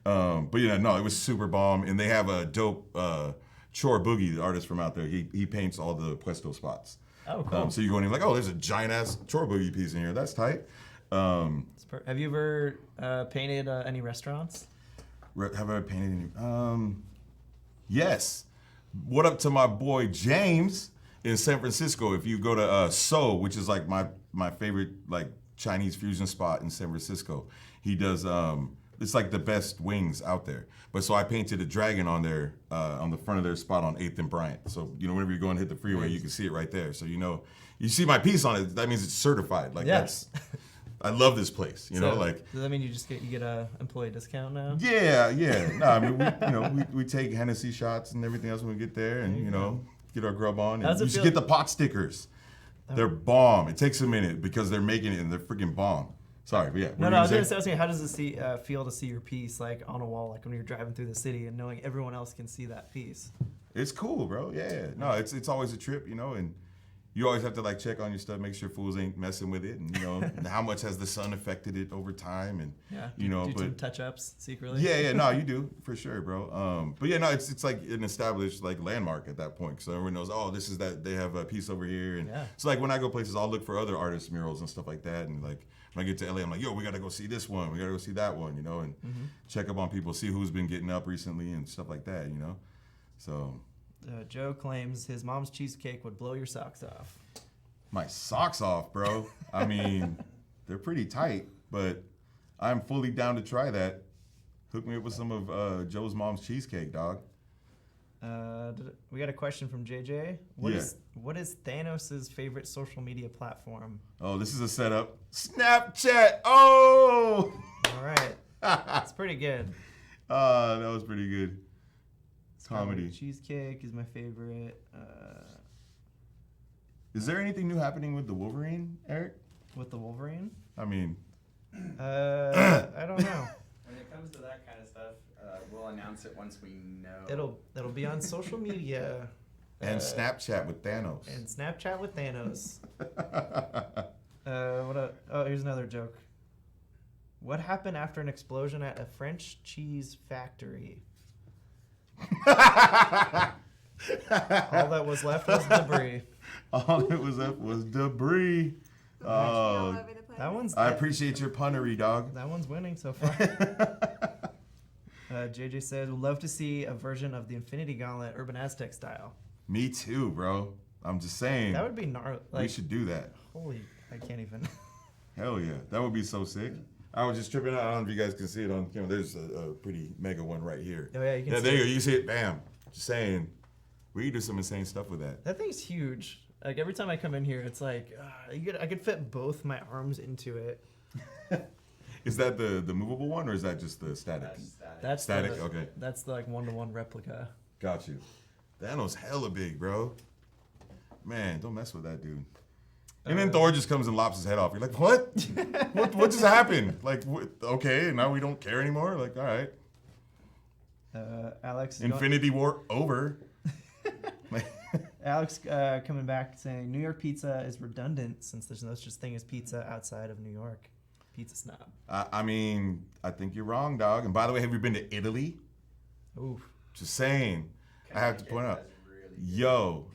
But yeah, no, it was super bomb. And they have a dope Chor Boogie, the artist from out there. He paints all the Puesto spots. Oh, cool. So you go in and you're like, oh, there's a giant ass Chor Boogie piece in here. That's tight. Have you ever painted any restaurants? Have I painted any? Yes. What up to my boy James in San Francisco? If you go to So, which is like my favorite like Chinese fusion spot in San Francisco. He does it's like the best wings out there. But so I painted a dragon on there on the front of their spot on 8th and Bryant. So whenever you go and hit the freeway, you can see it right there. So you see my piece on it. That means it's certified. Like that's. I love this place. You know, like. Does that mean you get a employee discount now? Yeah. No, I mean we take Hennessy shots and everything else when we get there, and get our grub on. And you should get the pot stickers. They're bomb. It takes a minute because they're making it and they're freaking bomb. Sorry, but yeah. No, I was just asking, how does it feel to see your piece like on a wall, like when you're driving through the city and knowing everyone else can see that piece? It's cool, bro. Yeah. No, it's always a trip, and you always have to like check on your stuff, make sure fools ain't messing with it, and and how much has the sun affected it over time, and do some touch-ups secretly. Yeah, no, you do for sure, bro. But yeah, no, it's like an established like landmark at that point, so everyone knows. Oh, this is that they have a piece over here, and so like when I go places, I'll look for other artists' murals and stuff like that, and like when I get to LA, I'm like, yo, we gotta go see this one, we gotta go see that one, and check up on people, see who's been getting up recently and stuff like that, So. Joe claims his mom's cheesecake would blow your socks off. My socks off, bro. I mean, they're pretty tight, but I'm fully down to try that. Hook me up with some of Joe's mom's cheesecake, dog. We got a question from JJ. What is Thanos' favorite social media platform? Oh, this is a setup. Snapchat. Oh! All right. That's pretty good. That was pretty good. Comedy. Cheesecake is my favorite. Is there anything new happening with the Wolverine, Erik? With the Wolverine? I mean, I don't know. When it comes to that kind of stuff, we'll announce it once we know. It'll be on social media. And Snapchat with Thanos. Here's another joke. What happened after an explosion at a French cheese factory? All that was left was debris. All that was left was debris. All over the place. I appreciate your punnery, dog. That one's winning so far. JJ says, would love to see a version of the Infinity Gauntlet Urban Aztec style. Me too, bro. I'm just saying. That would be gnarly. We should do that. Holy, I can't even. Hell yeah. That would be so sick. I was just tripping out. I don't know if you guys can see it on camera. There's a pretty mega one right here. Oh, yeah, you can see there it. You go. You see it. Bam. Just saying. We could do some insane stuff with that. That thing's huge. Like, every time I come in here, it's like, I could fit both my arms into it. Is that the movable one, or is that just the static? That's static, okay. That's the, like, one-to-one replica. Got you. Thanos hella big, bro. Man, don't mess with that dude. And then Thor just comes and lops his head off. You're like, what? what just happened? Like, okay, now we don't care anymore? Like, all right. Alex. Infinity War over. Alex coming back saying New York pizza is redundant since there's no such thing as pizza outside of New York. Pizza snob. I mean, I think you're wrong, dog. And by the way, have you been to Italy? Oof. Just saying. I have to point out. Yo.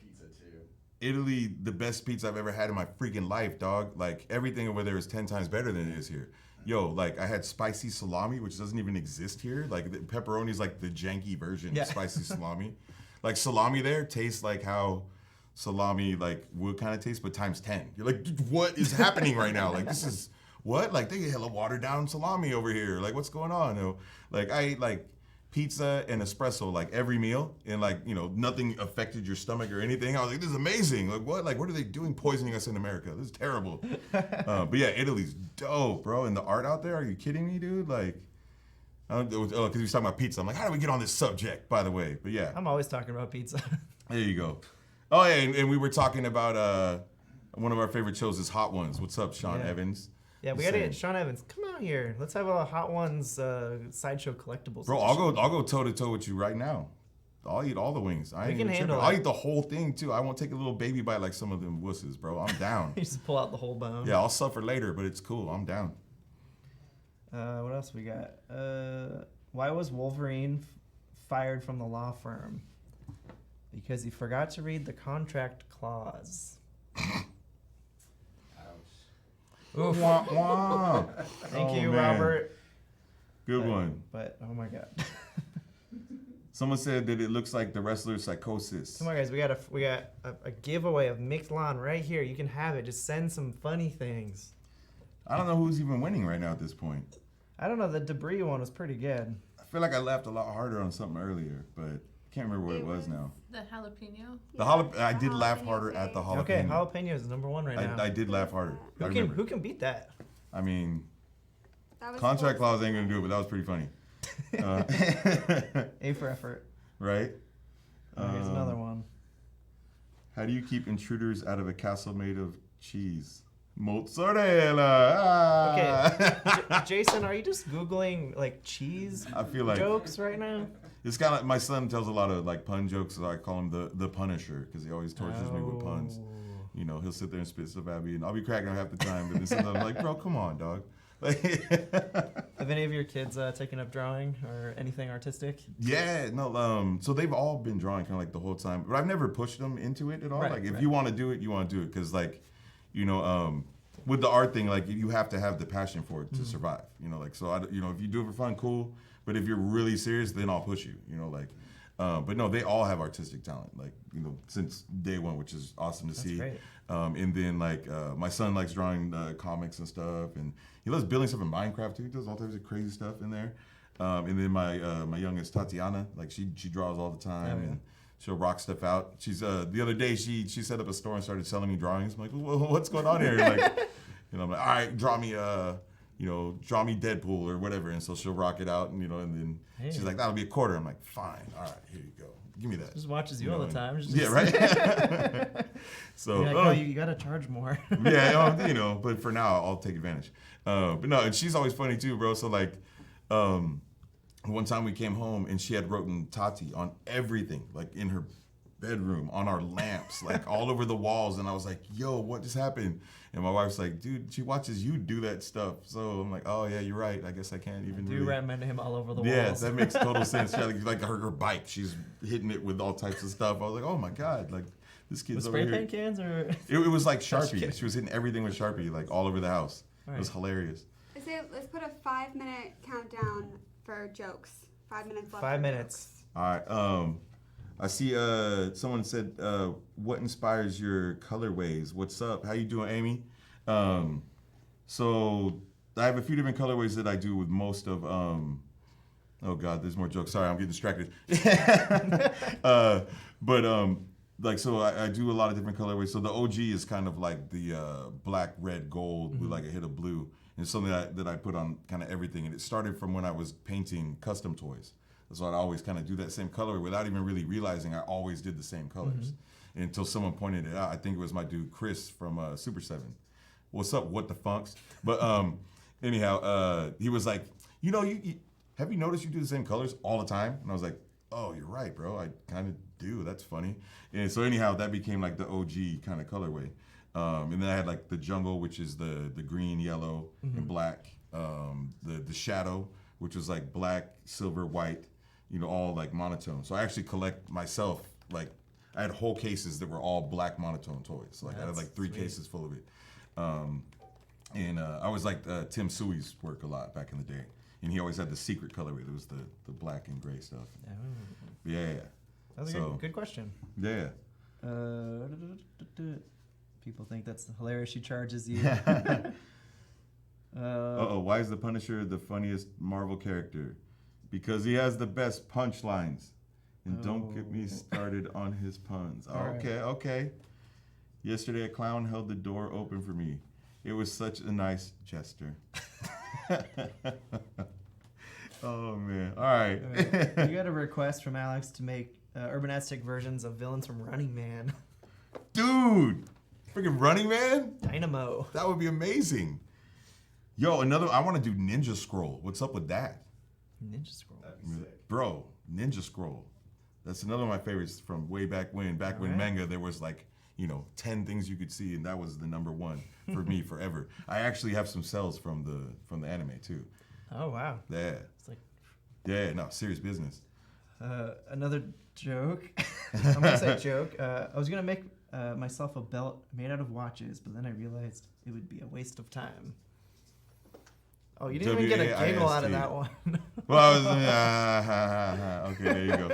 Italy, the best pizza I've ever had in my freaking life, dog. Like, everything over there is 10 times better than it is here. Yo, like, I had spicy salami, which doesn't even exist here. Like, the pepperoni is like the janky version of spicy salami. Like, salami there tastes like how salami, like, would kind of taste, but times 10. You're like, what is happening right now? Like, this is, what? Like, they get hella watered down salami over here. Like, what's going on? You know, like, I ate, like, pizza and espresso like every meal, and like, you know, nothing affected your stomach or anything. I was like, this is amazing. Like, what are they doing poisoning us in America? This is terrible. But yeah, Italy's dope, bro. And the art out there, are you kidding me, dude? Like, because he was talking about pizza. I'm like, how do we get on this subject, by the way? But yeah. I'm always talking about pizza. There you go. Oh yeah, and we were talking about one of our favorite shows is Hot Ones. What's up, Sean Evans? Yeah, we gotta get Sean Evans. Come out here. Let's have a Hot Ones Sideshow Collectibles. Bro, I'll go toe to toe with you right now. I'll eat all the wings. I ain't even tripping. I'll eat the whole thing too. I won't take a little baby bite like some of them wusses, bro. I'm down. You just pull out the whole bone. Yeah, I'll suffer later, but it's cool. I'm down. What else we got? Why was Wolverine fired from the law firm? Because he forgot to read the contract clause. Oof. Wah, wah. Thank you, man. Robert. Good one. But, oh my God. Someone said that it looks like the wrestler Psychosis. Come on, guys. We got a giveaway of mixed lawn right here. You can have it. Just send some funny things. I don't know who's even winning right now at this point. I don't know. The debris one was pretty good. I feel like I laughed a lot harder on something earlier, but can't remember what it was now. The jalapeno. I did laugh harder at the jalapeno. Okay, jalapeno is number one right now. I did laugh harder. Who can beat that? I mean, contract clause ain't gonna do it, but that was pretty funny. A for effort. Right. Here's another one. How do you keep intruders out of a castle made of cheese? Mozzarella. Okay, Jason, are you just Googling like cheese I feel like jokes right now? It's kind of like my son tells a lot of like pun jokes, so I call him the Punisher because he always tortures me with puns. You know, he'll sit there and spit stuff at me, and I'll be cracking up half the time, but then sometimes I'm like, bro, come on, dog. Have any of your kids taken up drawing or anything artistic? Yeah, no. So they've all been drawing kind of like the whole time, but I've never pushed them into it at all. Like if you want to do it, you want to do it, because like, you know, with the art thing, like you have to have the passion for it to survive. You know, like so. You know, if you do it for fun, cool. But if you're really serious, then I'll push you. You know, like. But no, they all have artistic talent, like, you know, since day one, which is awesome to see. Great. And then like my son likes drawing comics and stuff, and he loves building stuff in Minecraft too. He does all types of crazy stuff in there. And then my youngest Tatiana, like she draws all the time, and she'll rock stuff out. She's the other day she set up a store and started selling me drawings. I'm like, well, what's going on here? Like, you know, I'm like, all right, draw me Deadpool or whatever. And so she'll rock it out, and you know, and then she's like, that'll be $0.25. I'm like, fine, all right, here you go, give me that. Just watches you all the time. Yeah, right. So like, oh, you gotta charge more. Yeah, you know, but for now I'll take advantage. But no, and she's always funny too, bro. So like, one time we came home and she had written Tati on everything, like in her bedroom, on our lamps, like all over the walls, and I was like, yo, what just happened? And my wife's like, dude, she watches you do that stuff. So I'm like, oh yeah, you're right, I guess I can't even do recommend him all over the walls. Yeah, that makes total sense. She had, like her bike, she's hitting it with all types of stuff. I was like, oh my god, like this kid's over here. Spray paint cans or it was like Sharpie. She was hitting everything with Sharpie, like all over the house. It was hilarious. Let's put a 5-minute countdown for jokes. 5 minutes left. 5 minutes. All right. I see someone said, what inspires your colorways? What's up? How you doing, Amy? So I have a few different colorways that I do with most of, oh God, there's more jokes. Sorry, I'm getting distracted. Like, so I do a lot of different colorways. So the OG is kind of like the black, red, gold with like a hit of blue. And it's something that I put on kind of everything. And it started from when I was painting custom toys. So I'd always kind of do that same color without even really realizing I always did the same colors. Until someone pointed it out. I think it was my dude Chris from Super 7. What's up, what the funks? But anyhow, he was like, you know, you have you noticed you do the same colors all the time? And I was like, oh, you're right, bro. I kind of do. That's funny. And so anyhow, that became like the OG kind of colorway. And then I had like the jungle, which is the green, yellow, and black. The shadow, which was like black, silver, white. You know, all like monotone. So I actually collect myself, like I had whole cases that were all black monotone toys. Like I had like 3 cases full of it. And I was like Tim Suey's work a lot back in the day. And he always had the secret colorway. There was the black and gray stuff. Yeah. That was a good question. Yeah. People think that's hilarious. She charges you. Why is the Punisher the funniest Marvel character? Because he has the best punchlines. And don't get me started on his puns. Okay. Yesterday, a clown held the door open for me. It was such a nice gesture. Oh, man. All right. You got a request from Alex to make Urban Aztec versions of villains from Running Man. Dude! Freaking Running Man? Dynamo. That would be amazing. Yo, I want to do Ninja Scroll. What's up with that? Ninja Scroll. Bro, Ninja Scroll. That's another one of my favorites from way back when. Back when manga, there was like, 10 things you could see, and that was the number one for me forever. I actually have some cells from the anime too. Oh wow. Yeah. It's like. Yeah, no, serious business. Another joke. I'm gonna say joke. I was gonna make myself a belt made out of watches, but then I realized it would be a waste of time. Oh, you didn't even get a giggle out of that one. Well, okay, there you go.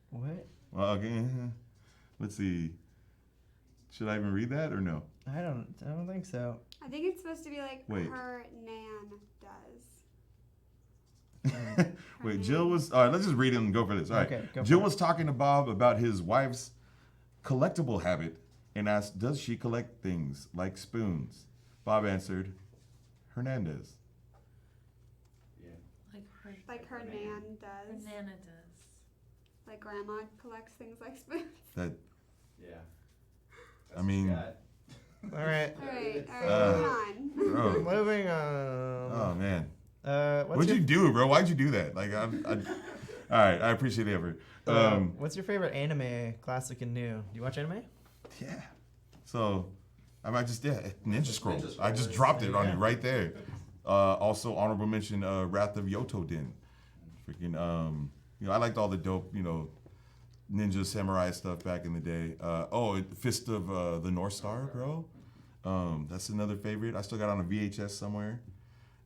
What? Well, okay. Let's see. Should I even read that or no? I don't think so. I think it's supposed to be like Wait. Hernandez. Wait, Jill was... All right, let's just read it and go for this. All right. Okay, go Jill for it. was talking to Bob about his wife's collectible habit and asked, does she collect things like spoons? Bob answered, Hernandez. Yeah. Like Hernandez. Hernandez. Like grandma collects things like spoons. That, Yeah. I mean... All right. Alright, moving Bro. on. Moving on. Oh, man. What's What'd you do, bro? Why'd you do that? Like, all right, I appreciate the effort. what's your favorite anime, classic and new? Do you watch anime? Yeah. So, I might just, Ninja Scrolls. Ninja I just Scrolls. dropped it on Yeah. you right there. Also, honorable mention, Wrath of Yotodin. Freaking, I liked all the dope, ninja samurai stuff back in the day. Fist of the North Star, bro. That's another favorite. I still got on a VHS somewhere.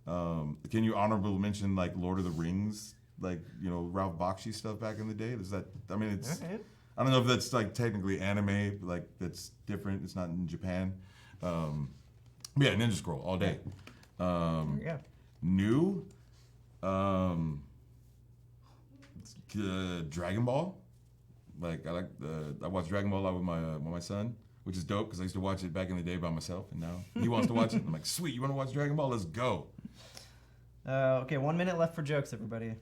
Can you honorable mention like Lord of the Rings, like Ralph Bakshi stuff back in the day? It's Okay. I don't know if that's like technically anime, but like that's different. It's not in Japan. But yeah, Ninja Scroll all day. Yeah. New, Dragon Ball. Like I watch Dragon Ball a lot with my son, which is dope because I used to watch it back in the day by myself, and now he wants to watch it. I'm like, sweet, you want to watch Dragon Ball? Let's go. Okay, 1 minute left for jokes, everybody.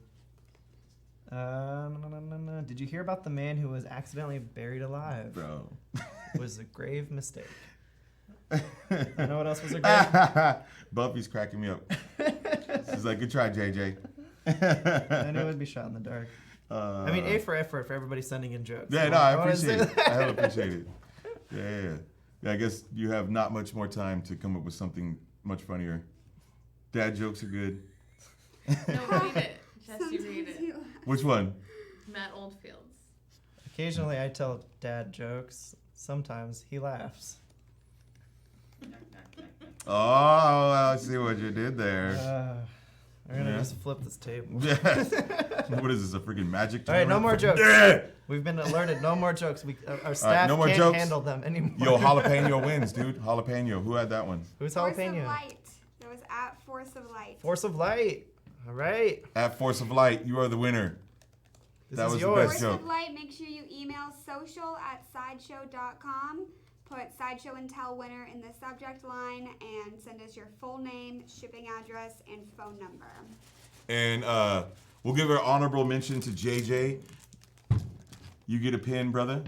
Did you hear about the man who was accidentally buried alive? Bro. It was a grave mistake. You know what else was a grave? Buffy's cracking me up. She's like, good try, JJ. And it would be shot in the dark. I mean, A for effort for everybody sending in jokes. Yeah, So no, I wanna appreciate say it. I hella appreciate it. Yeah, I guess you have not much more time to come up with something much funnier. Dad jokes are good. No, read it. Jesse, read Sometimes it. you Which one? Matt Oldfields. Occasionally I tell dad jokes. Sometimes he laughs. Oh, I see what you did there. I'm gonna Yeah. just flip this table. Yeah. What is this, a freaking magic All right, no tournament? more jokes. Yeah. We've been alerted. No more jokes. Our staff no more can't jokes. handle them anymore. Yo, jalapeno wins, dude. Jalapeno. Who had that one? Who's Force of jalapeno? Light. It was at Force of Light. Force of Light. All right. At Force of Light, you are the winner. This That is was the yours. best Force joke. of Light, make sure you email social@sideshow.com. Put Sideshow and Tell winner in the subject line and send us your full name, shipping address, and phone number. And we'll give an honorable mention to JJ. You get a pin, brother.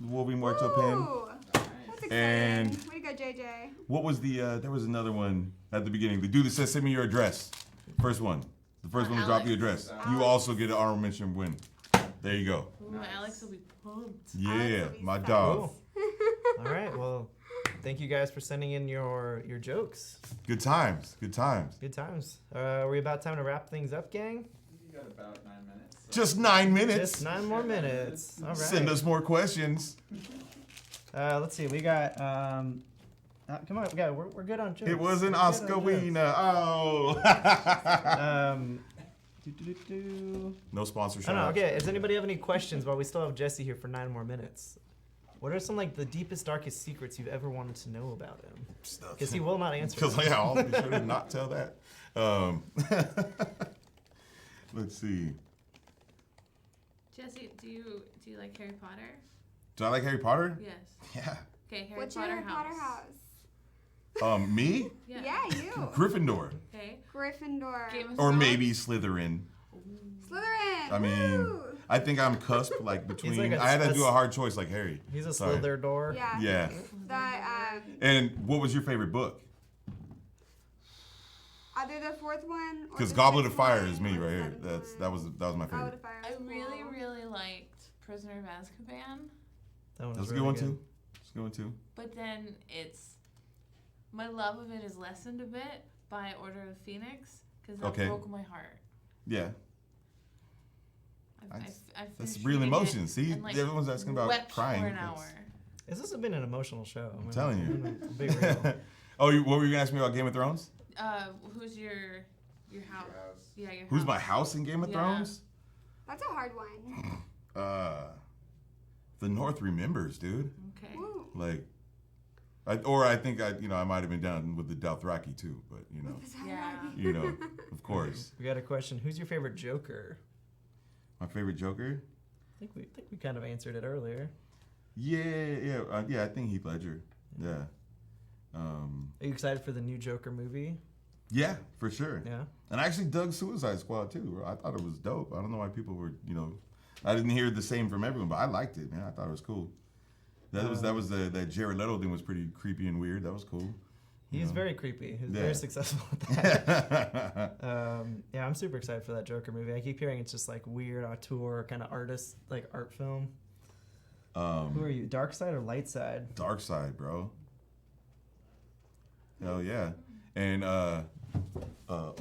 Wolverine Muerto pin. Ooh, that's exciting. And- Way to go, JJ. What was the, there was another one at the beginning. The dude that said, send me your address. First one. The first one to drop the Alex. address. You also get an honorable mention win. There you go. Ooh, Alex will be pumped. Yeah, will be my psyched. dog. Cool. All right. Well, thank you guys for sending in your jokes. Good times. Good times. Good times. Are we about time to wrap things up, gang? You got about 9 minutes. So. Just 9 minutes. Just 9 more minutes. All right. Send us more questions. Let's see. We got. Come on, we're good on jokes. It was an We're good on Oscar jokes. wiener. Oh. No sponsorship. I don't know. Okay. Does anybody have any questions while we still have Jesse here for 9 more minutes? What are some like the deepest, darkest secrets you've ever wanted to know about him? Because he will not answer. Because them. yeah, I'll be sure to not tell that. Let's see. Jesse, do you like Harry Potter? Do I like Harry Potter? Yes. Yeah. Okay, Harry What's Potter your Harry house. Potter house? Me? Yeah, you. Gryffindor. Okay. Gryffindor. Game of Or Thrones? maybe Slytherin. Slytherin. I mean, Woo. I think I'm cusp like between. like I had to do a hard choice like Harry. He's a Sorry. Slither door. Yeah. Yeah. That And what was your favorite book? either the fourth one. Because the Goblet of sixth Fire one is me or right the here. seventh That one. was my Goblet favorite. of Fire. I was really, cool. really liked Prisoner of Azkaban, That one That's was a really good one too. That's a good one too. but then my love of it is lessened a bit by Order of the Phoenix because that Okay. broke my heart. Yeah. I That's finished real reading emotion. it See, and, like, everyone's asking about wept crying. for an That's- hour. This has been an emotional show. I'm telling you. Big real. Oh, what were you gonna ask me about Game of Thrones? Who's your house? house. Yeah, your Who's house. my house in Game of Yeah. Thrones? That's a hard one. The North remembers, dude. Okay. Ooh. Like, I think I might have been down with the Dothraki too, but Yeah. Of course. We got a question. Who's your favorite Joker? My favorite Joker? I think we kind of answered it earlier. Yeah. I think Heath Ledger. Yeah. Are you excited for the new Joker movie? Yeah, for sure. Yeah. And I actually dug Suicide Squad too. I thought it was dope. I don't know why people were, I didn't hear the same from everyone, but I liked it, man. I thought it was cool. That Jared Leto thing was pretty creepy and weird. That was cool. He's very creepy. He's very successful at that. I'm super excited for that Joker movie. I keep hearing it's just like weird auteur kind of artist, like art film. Who are you, dark side or light side? Dark side, bro. Hell yeah. And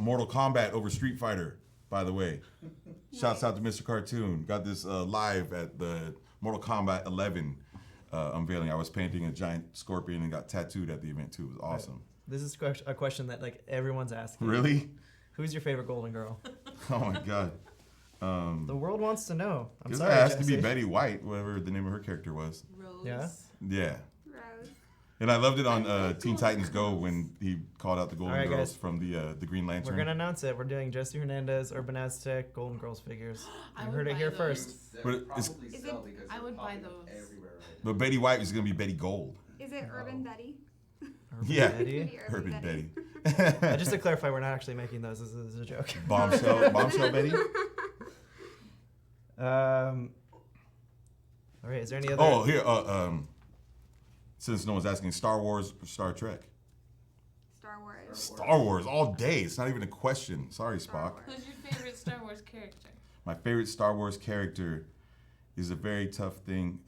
Mortal Kombat over Street Fighter, by the way. Shouts out to Mr. Cartoon. Got this live at the Mortal Kombat 11 unveiling. I was painting a giant scorpion and got tattooed at the event too. It was awesome. This is a question that like everyone's asking. Really? Who's your favorite Golden Girl? Oh my God. The world wants to know. I'm Because sorry, it has to Jesse. be Betty White, whatever the name of her character was. Rose. Yeah? Yeah. Rose. And I loved it on Teen Titans Go when he called out the Golden All right, Girls guys. from the Green Lantern. We're gonna announce it. We're doing Jesse Hernandez, Urban Aztec, Golden Girls figures. I You would heard it buy here those. first. They're But it's- probably Is sell it- because I they're would buy popping those. everywhere right But Betty White is going to be Betty Gold. Is it Urban Betty? Urban Yeah. Betty. Maybe Urban Betty. Just to clarify, we're not actually making those. This is a joke. Bombshell Betty? All right. Is there any other? Oh, here. Since no one's asking, Star Wars or Star Trek? Star Wars. Star Wars all day. It's not even a question. Sorry, Star Spock. Wars. Who's your favorite Star Wars character? My favorite Star Wars character is a very tough thing.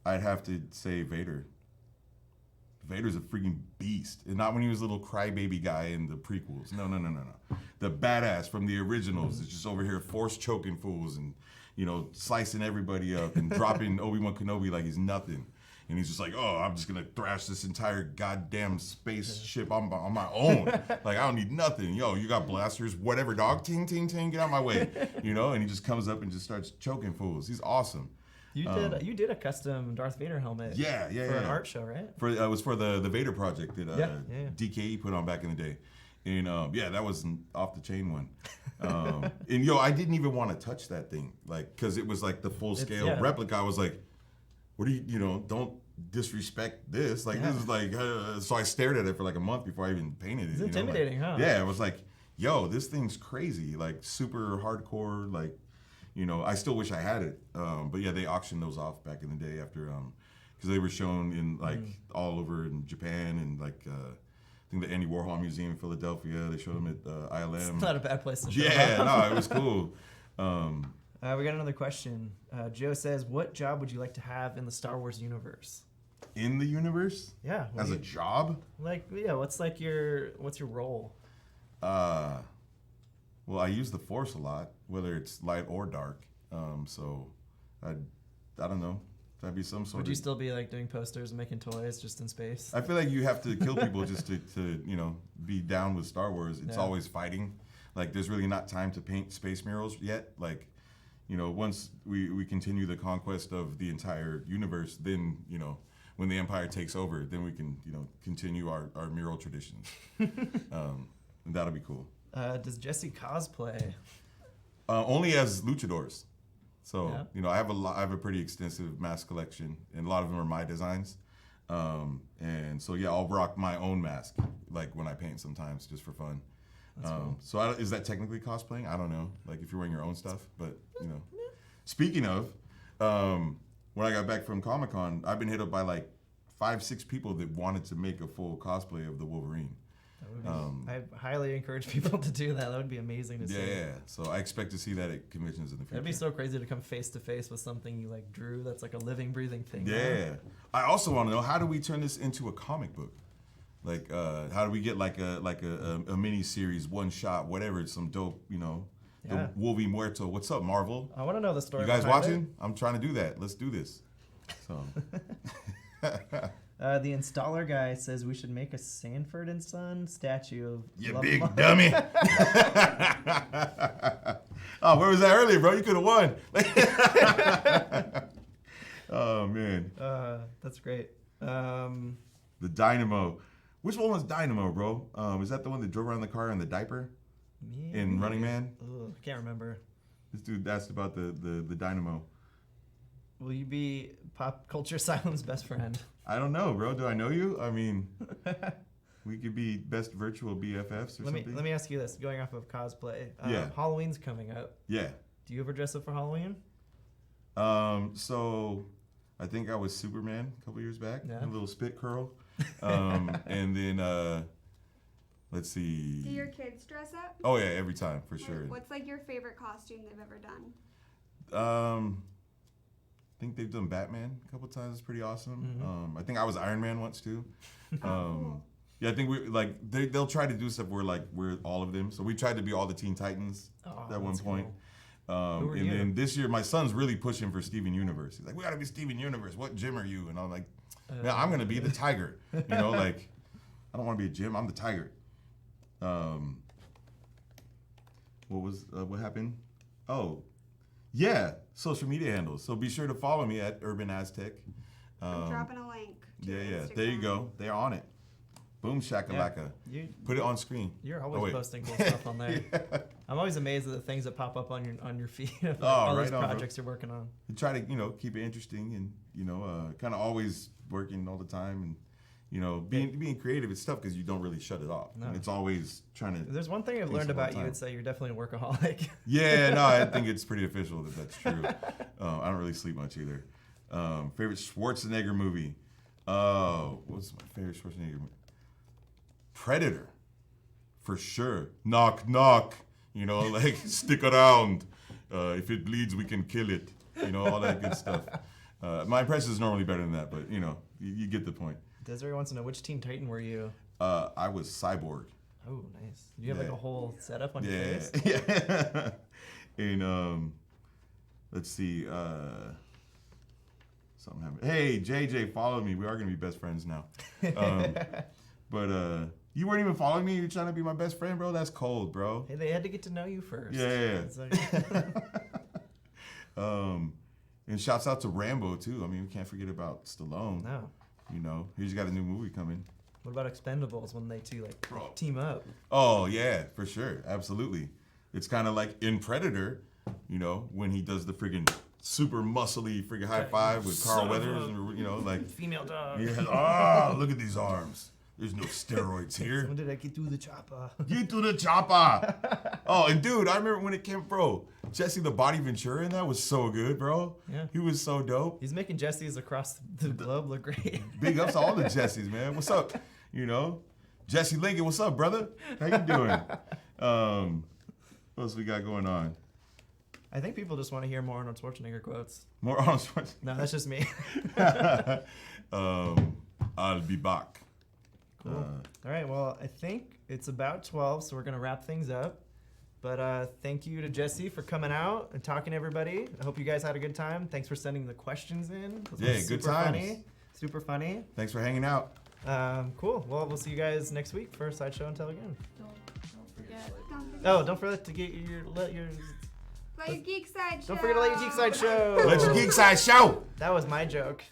I'd have to say Vader. Vader's a freaking beast. And not when he was a little crybaby guy in the prequels. No. The badass from the originals is just over here force choking fools and, slicing everybody up and dropping Obi-Wan Kenobi like he's nothing. And he's just like, oh, I'm just going to thrash this entire goddamn spaceship on my own. Like, I don't need nothing. Yo, you got blasters, whatever, dog. Ting, ting, ting, get out of my way. And he just comes up and just starts choking fools. He's awesome. You did a custom Darth Vader helmet. Yeah. For an art show, right? It was for the Vader project that Yeah. DKE put on back in the day. And that was an off the chain one. And I didn't even want to touch that thing, like, because it was like the full scale replica. I was like, what do you, don't disrespect this. Like, this is like, so I stared at it for like a month before I even painted it. It's intimidating, huh? Yeah, it was like, yo, this thing's crazy, like super hardcore, like, I still wish I had it. But yeah, they auctioned those off back in the day after, because they were shown in like all over in Japan and like, I think the Andy Warhol Museum in Philadelphia. They showed them at ILM. It's not a bad place to show Yeah, off. no, it was cool. We got another question. Joe says, what job would you like to have in the Star Wars universe? In the universe? Yeah. As a job? What's your role? Well, I use the Force a lot, whether it's light or dark. So I don't know. That'd be some sort Would you still be like doing posters and making toys just in space? I feel like you have to kill people just to be down with Star Wars. It's always fighting. Like, there's really not time to paint space murals yet. Like, once we continue the conquest of the entire universe, then, when the Empire takes over, then we can, continue our mural traditions. And that'll be cool. Does Jesse cosplay? Only as luchadors. So, Yeah. I have a pretty extensive mask collection, and a lot of them are my designs. And so, I'll rock my own mask, like when I paint sometimes, just for fun. Cool. So is that technically cosplaying? I don't know. Like, if you're wearing your own stuff, but Speaking of, when I got back from Comic-Con, I've been hit up by like 5-6 people that wanted to make a full cosplay of the Wolverine. I highly encourage people to do that. That would be amazing to see. Yeah. So I expect to see that at conventions in the future. That'd be so crazy to come face to face with something you like drew that's like a living, breathing thing. Yeah. I also want to know, how do we turn this into a comic book? Like, how do we get like a mini series, one shot, whatever, some dope, Yeah. the Wolvie Muerto. What's up, Marvel? I want to know the story. You guys behind watching? I'm trying to do that. Let's do this. So. The installer guy says we should make a Sanford and Son statue of You Love big Mar- dummy. Oh, where was that earlier, bro? You could have won. Oh, man. That's great. The Dynamo. Which one was Dynamo, bro? Is that the one that drove around the car in the diaper? In Running Man? Ugh, I can't remember. This dude asked about the Dynamo. Will you be Pop Culture Asylum's best friend? I don't know, bro. Do I know you? I mean, we could be best virtual BFFs or something. Let me ask you this, going off of cosplay. Yeah. Halloween's coming up. Yeah. Do you ever dress up for Halloween? So I think I was Superman a couple years back. Yeah. A little spit curl. And then let's see. Do your kids dress up? Oh yeah, every time for sure. What's like your favorite costume they've ever done? I think they've done Batman a couple times. It's pretty awesome. I think I was Iron Man once too. Cool. Yeah, I think we like they'll try to do stuff where like we're all of them. So we tried to be all the Teen Titans at one point. Cool. And then this year my son's really pushing for Steven Universe. He's like, we gotta be Steven Universe. What gym are you? And I'm like, man, I'm gonna be the Tiger. You know, like I don't want to be a gym. I'm the Tiger. What happened? Oh, yeah, social media handles. So be sure to follow me at Urban Aztec. I'm dropping a link. To your Yeah. Instagram. There you go. They're on it. Boom shakalaka. Yeah. Put it on screen. You're always posting cool stuff on there. Yeah. I'm always amazed at the things that pop up on your feed of Oh, all right these on, projects you're working on. You try to keep it interesting and kind of always working all the time and being creative. It's tough because you don't really shut it off. No. And it's always trying to. There's one thing I've Takes learned a long about you. time. It's that you're definitely a workaholic. Yeah, no, I think it's pretty official that that's true. I don't really sleep much either. Favorite Schwarzenegger movie? What's my favorite Schwarzenegger movie? Predator, for sure. Knock, knock. Like stick around. If it bleeds, we can kill it. All that good stuff. My impression is normally better than that, but you get the point. Desiree wants to know, which Teen Titan were you? I was Cyborg. Oh, nice. Do you have like a whole setup on your face? Yeah. And let's see. Something happened. Hey, JJ, follow me. We are gonna be best friends now. But you weren't even following me. You're trying to be my best friend, bro. That's cold, bro. Hey, they had to get to know you first. Yeah. It's like- And shouts out to Rambo too. I mean, we can't forget about Stallone. No. He's got a new movie coming. What about Expendables when they two team up? Oh yeah, for sure, absolutely. It's kind of like in Predator, when he does the friggin' super muscly friggin' high five with Carl Weathers, and like Female dog. yeah. Look at these arms. There's no steroids here. When did I get through the chopper? Get to the chopper. Oh, and dude, I remember when it came, bro. Jesse the Body Ventura in that was so good, bro. Yeah. He was so dope. He's making Jesse's across the globe look great. Big ups to all the Jessies, man. What's up? Jesse Lincoln, what's up, brother? How you doing? What else we got going on? I think people just want to hear more Arnold Schwarzenegger quotes. More Arnold Schwarzenegger. No, that's just me. I'll be back. Cool. All right, well, I think it's about 12, so we're going to wrap things up. But thank you to Jesse for coming out and talking to everybody. I hope you guys had a good time. Thanks for sending the questions in. Yeah, good times. Super funny. Thanks for hanging out. Cool. Well, we'll see you guys next week for Sideshow and Tell again. Don't forget. Oh, don't forget to get let your Geek Side show. Don't forget to let your Geek Side show. Let your Geek Side show. That was my joke.